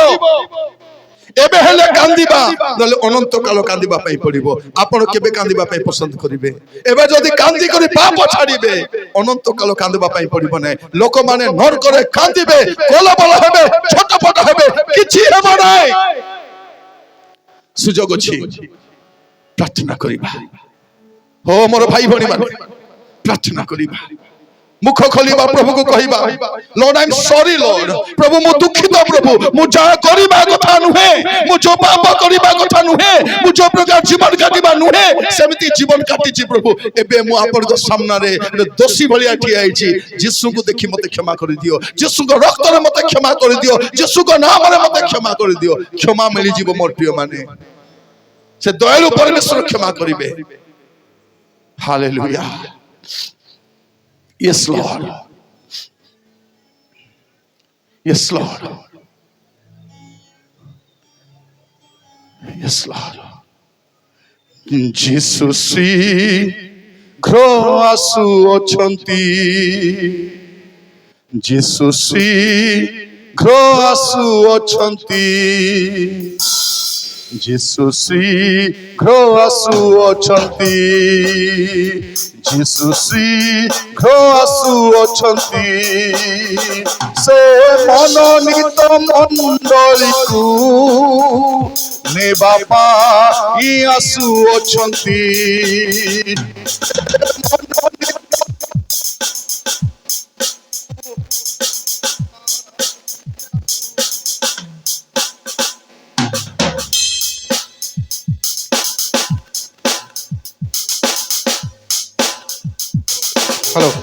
ଏବେ ହେଲେ କାନ୍ଦିବା, ନହେଲେ ଅନନ୍ତ କାଳ କାନ୍ଦିବା ପାଇଁ ପଡିବ। ଆପଣ କେବେ କାନ୍ଦିବା ପାଇଁ ପସନ୍ଦ କରିବେ? ଏବେ ଯଦି କାନ୍ଦି କରି ପାପ ଛାଡିବେ, ଅନନ୍ତ କାଳ କାନ୍ଦିବା ପାଇଁ ପଡିବ ନାହିଁ। ଲୋକମାନେ ନରକରେ କାନ୍ଦିବେ, କଲବଲ ହେବେ, ଛଟପଟ ହେବେ, କିଛି ହେବ ନାହିଁ। ସୁଯୋଗ ଅଛି, ପ୍ରାର୍ଥନା କରିବା। ଓ ମୋର ଭାଇ ଭଉଣୀ ମାନେ, ପ୍ରାର୍ଥନା କରିବା। मुख खोलिबा प्रभु को कहिबा Lord I am sorry Lord प्रभु मु दुखित प्रभु मु जा करिबा कथा नुहे मु जो पाप करिबा कथा नुहे मु जो प्रकार जीवन काटिबा नुहे सेमिति जीवन काटिछि प्रभु एबे मु आपन को सामना रे दोषी भलिया ठिया आइछि यीशु को देखि मते क्षमा कर दियो यीशु को रक्त रे मते क्षमा कर दियो यीशु को नाम रे मते क्षमा कर दियो क्षमा मिली जीव मोर प्रिय माने से दयालु परमेश्वर क्षमा करिवे hallelujah Yes, Lord. Yes, Lord. Yes, Lord. Jesus ଶୀଘ୍ର ଆସୁଅଛନ୍ତି Jesus ଶୀଘ୍ର ଆସୁଅଛନ୍ତି Jesus ଶୀଘ୍ର ଆସୁଅଛନ୍ତି Jesus ଶୀଘ୍ର ଆସୁଅଛନ୍ତି ସେ ମନୋନୀତ ମଣ୍ଡଳୀକୁ ନେବା ପାଇଁ ଆସୁଅଛନ୍ତି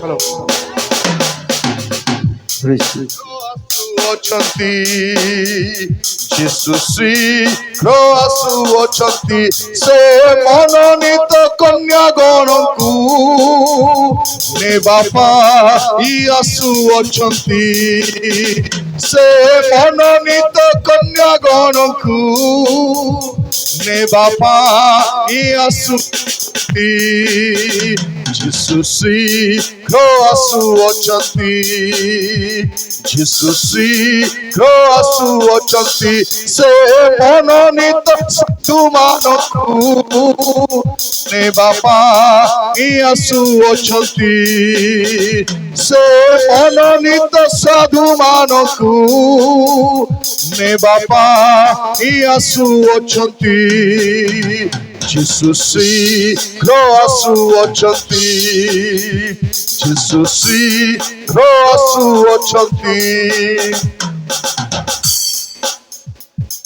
Hello. ଆସୁଅଛନ୍ତି ଯୀଶୁ ଶୀଘ୍ର ଆସୁଅଛନ୍ତି ସେ ମନୋନୀତ କନ୍ୟାଗଣକୁ ନେବା ପାଇଁ ଆସୁଅଛନ୍ତି ସେ ମନୋନୀତ କନ୍ୟାଗଣକୁ ନେବା ପାଇଁ ଆସୁଅଛନ୍ତି ଯୀଶୁ ଶୀଘ୍ର ଆସୁଅଛନ୍ତି ଯୀଶୁ ଶୀଘ୍ର ଆସୁଅଛନ୍ତି ସେ ମନୋନୀତ ସାଧୁମାନଙ୍କୁ ନେବା ପାଇଁ ଆସୁଅଛନ୍ତି ସେ ମନୋନୀତ ସାଧୁମାନଙ୍କୁ ନେବା ପାଇଁ ଆସୁଅଛନ୍ତି ଯୀଶୁ ଶୀଘ୍ର ଆସୁଅଛନ୍ତି ଯୀଶୁ ଶୀଘ୍ର ଆସୁଅଛନ୍ତି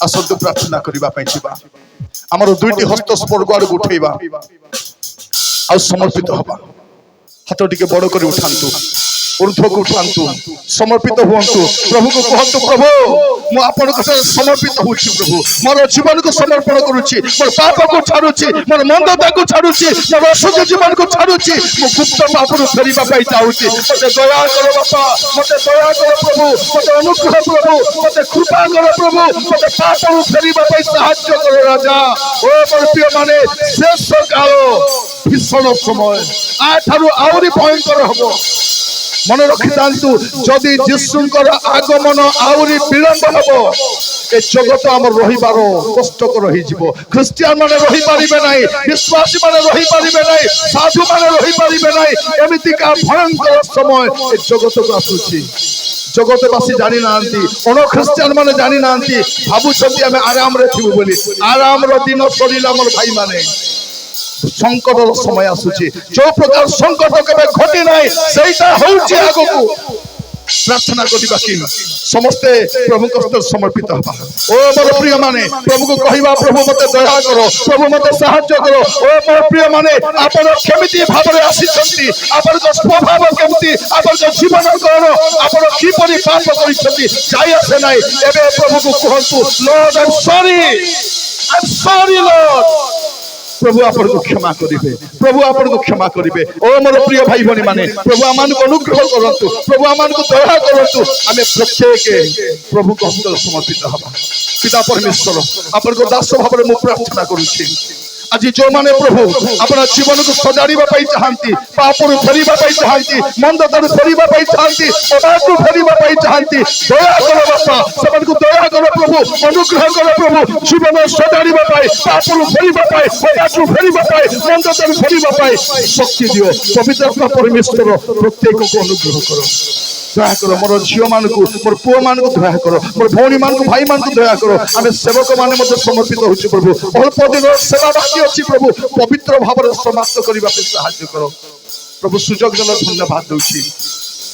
ଆସନ୍ତୁ ପ୍ରାର୍ଥନା କରିବା ପାଇଁ ଯିବା ଆମର ଦୁଇଟି ହସ୍ତ ସ୍ପର୍ଗ ଆଡକୁ ଉଠେଇବା ଆଉ ସମର୍ପିତ ହବା ହାତ ଟିକେ ବଡ କରି ଉଠାନ୍ତୁ ऊर्ध्वକୁ ଉଠାନ୍ତୁ समर्पित ହୁଅନ୍ତୁ ପ୍ରଭୁକୁ କହନ୍ତୁ ପ୍ରଭୁ ମୁଁ ଆପଣଙ୍କ ସହ ସମର୍ପିତ ହେଉଛି ପ୍ରଭୁ ମୋର ଜୀବନକୁ ସମର୍ପଣ କରୁଛି ମୋର ପାପକୁ ଛାଡୁଛି ମୋର ମନ୍ଦତାକୁ ଛାଡୁଛି ମୋର ଅଶୁଦ୍ଧ ଜୀବନକୁ ଛାଡୁଛି ମୁଁ ଗୁପ୍ତ ପାପରୁ ଫେରିବା ପାଇଁ ଚାହୁଁଛି ମୋତେ ଦୟା କର ବାପା ମୋତେ ଦୟା କର ପ୍ରଭୁ ମୋତେ ଅନୁଗ୍ରହ ପ୍ରଭୁ ମୋତେ କୃପା କର ପ୍ରଭୁ ମୋତେ ପାପରୁ ଫେରିବା ପାଇଁ ସାହାଯ୍ୟ କର ରାଜା ଓ ମୋର ପ୍ରିୟ ମାନେ ଶେଷ କାଳ ଭୀଷଣ ସମୟ ଆଠାରୁ ଆହୁରି ଭୟଙ୍କର ହବ मन रखी था जदि जीशुंकर आगमन आउरी विलंब हम ए जगत आम रहीबार कष्टकर हो ख्रिस्टियान माने रही पारिबे नहीं विश्वासी माने रही पारिबे नहीं साधु माने रही पारिबे नहीं एमितिका भयंकर समय ए जगत को आसुची जगतवासी जानी नांती अन ख्रिस्टियान माने जानी नांती भाबुछंती आमे आराम रे थिबु बोली आराम रो दिन सरीला मोर भाई माने संकट समय आसुची जो प्रकार संकट केबे घटी नाही सेटा होउची आगो को प्रार्थना करिबा कि समस्त प्रभु को समर्पित हबा ओ मोर प्रिय माने प्रभु को कहिबा प्रभु मते दया करो प्रभु मते सहायता करो ओ मोर प्रिय माने आपण केमिति भाबरे आसीछंती आपण को स्वभाव केमिति आपण को जीवन कोन आपण की परि पाप करिछंती जाय आसे नाही एबे प्रभु को कहंतु Lord I am sorry Lord प्रभु आपन को क्षमा करिवे प्रभु आपन को क्षमा करिवे ओ मोर प्रिय भाई भनी माने प्रभु आमान को अनुग्रह करंतु प्रभु आमान को दया करंतु आमे प्रत्येक प्रभु को हस्ते समर्पित हबा पिता परमेश्वर आपन को दास भाबरे मु प्रार्थना करूछी आज जो माने प्रभु अपना जीवन को सजाड़ीबा पाई चाहंती पापरु फेरिबा पाई चाहंती मंदतारु फेरिबा पाई चाहंती पदाकु फेरिबा पाई चाहंती दया करो बापा सबन को दया करो प्रभु अनुग्रह करो प्रभु जीवन सजाड़ीबा पाई पापरु फेरिबा पाई पदाकु फेरिबा पाई मंदतारु फेरिबा पाई शक्ति दियो पवित्र आत्मा परमेश्वर प्रत्येक को अनुग्रह करो दया करो मोर झियो मान को मोर पुओ मान को दया करो मोर भौणी मान को भाई मान को दया करो आमे सेवक माने मते समर्पित होछि प्रभु अल्प दिन सेवा बाकी अछि प्रभु पवित्र भाव समाप्त करबा पे सहायता करो प्रभु सुजोग देला धन्यवाद दउछि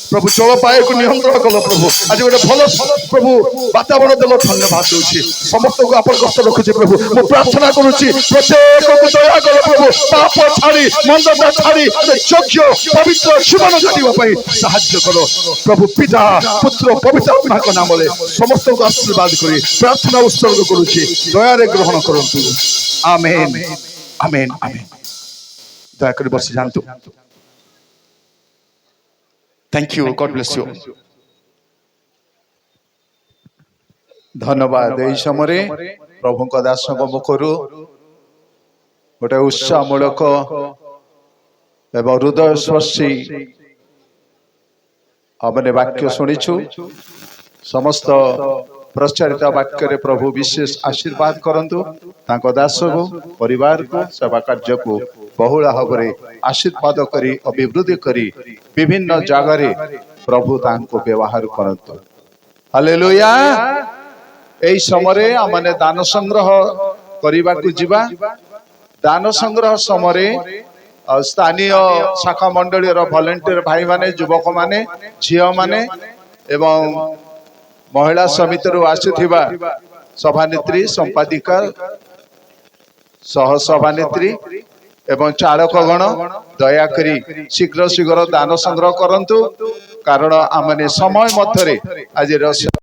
प्रभु जलवायु को नियंत्रण कल प्रभु आज गोटे भल प्रभु वातावरण देल धन्यवाद दूसरी समस्त को आप कष्ट रखुचे प्रभु मु प्रार्थना करुच्ची प्रत्येक को दया कल प्रभु पाप छाड़ी मंदता छाड़ी योग्य पवित्र जीवन जीवाई साहाय्य करो प्रभु पिता पुत्र पवित्र आत्मा को नाम समस्त को आशीर्वाद करी प्रार्थना उत्सर्ग करुच्ची दया ग्रहण करंतु आमेन आमेन आमेन दया कर बस जानतु thank you God bless you धन्यवाद এই সময়ে প্রভুଙ୍କ ଦାସଙ୍କ ମୁଖରୁ ଗୋଟେ ଉତ୍ସାହମୂଳକ ଏବଂ ହୃଦୟସ୍ପର୍ଶୀ ଆମେ ବାକ୍ୟ ଶୁଣିଛୁ ସମସ୍ତ प्रचारित वाक्य प्रभु विशेष आशीर्वाद करंतु तांको दासको परिवार को सेवा कार्य को बहुल भाव में आशीर्वाद करी अभिवृद्धि करी विभिन्न जगह प्रभु तांको व्यवहार करंतु हालेलुया एई समय आमने दान संग्रह करबा को जिबा दान संग्रह समय स्थानीय शाखा मंडली वॉलंटियर भाई माने युवक माने झियो माने एवं महिला समिति आसीथिबा सभानेत्री संपादिका सह सभानेत्री एवं चालकगण दयाकरी शीघ्र शीघ्र दान संग्रह करंतु कारण आमने समय मध्य आज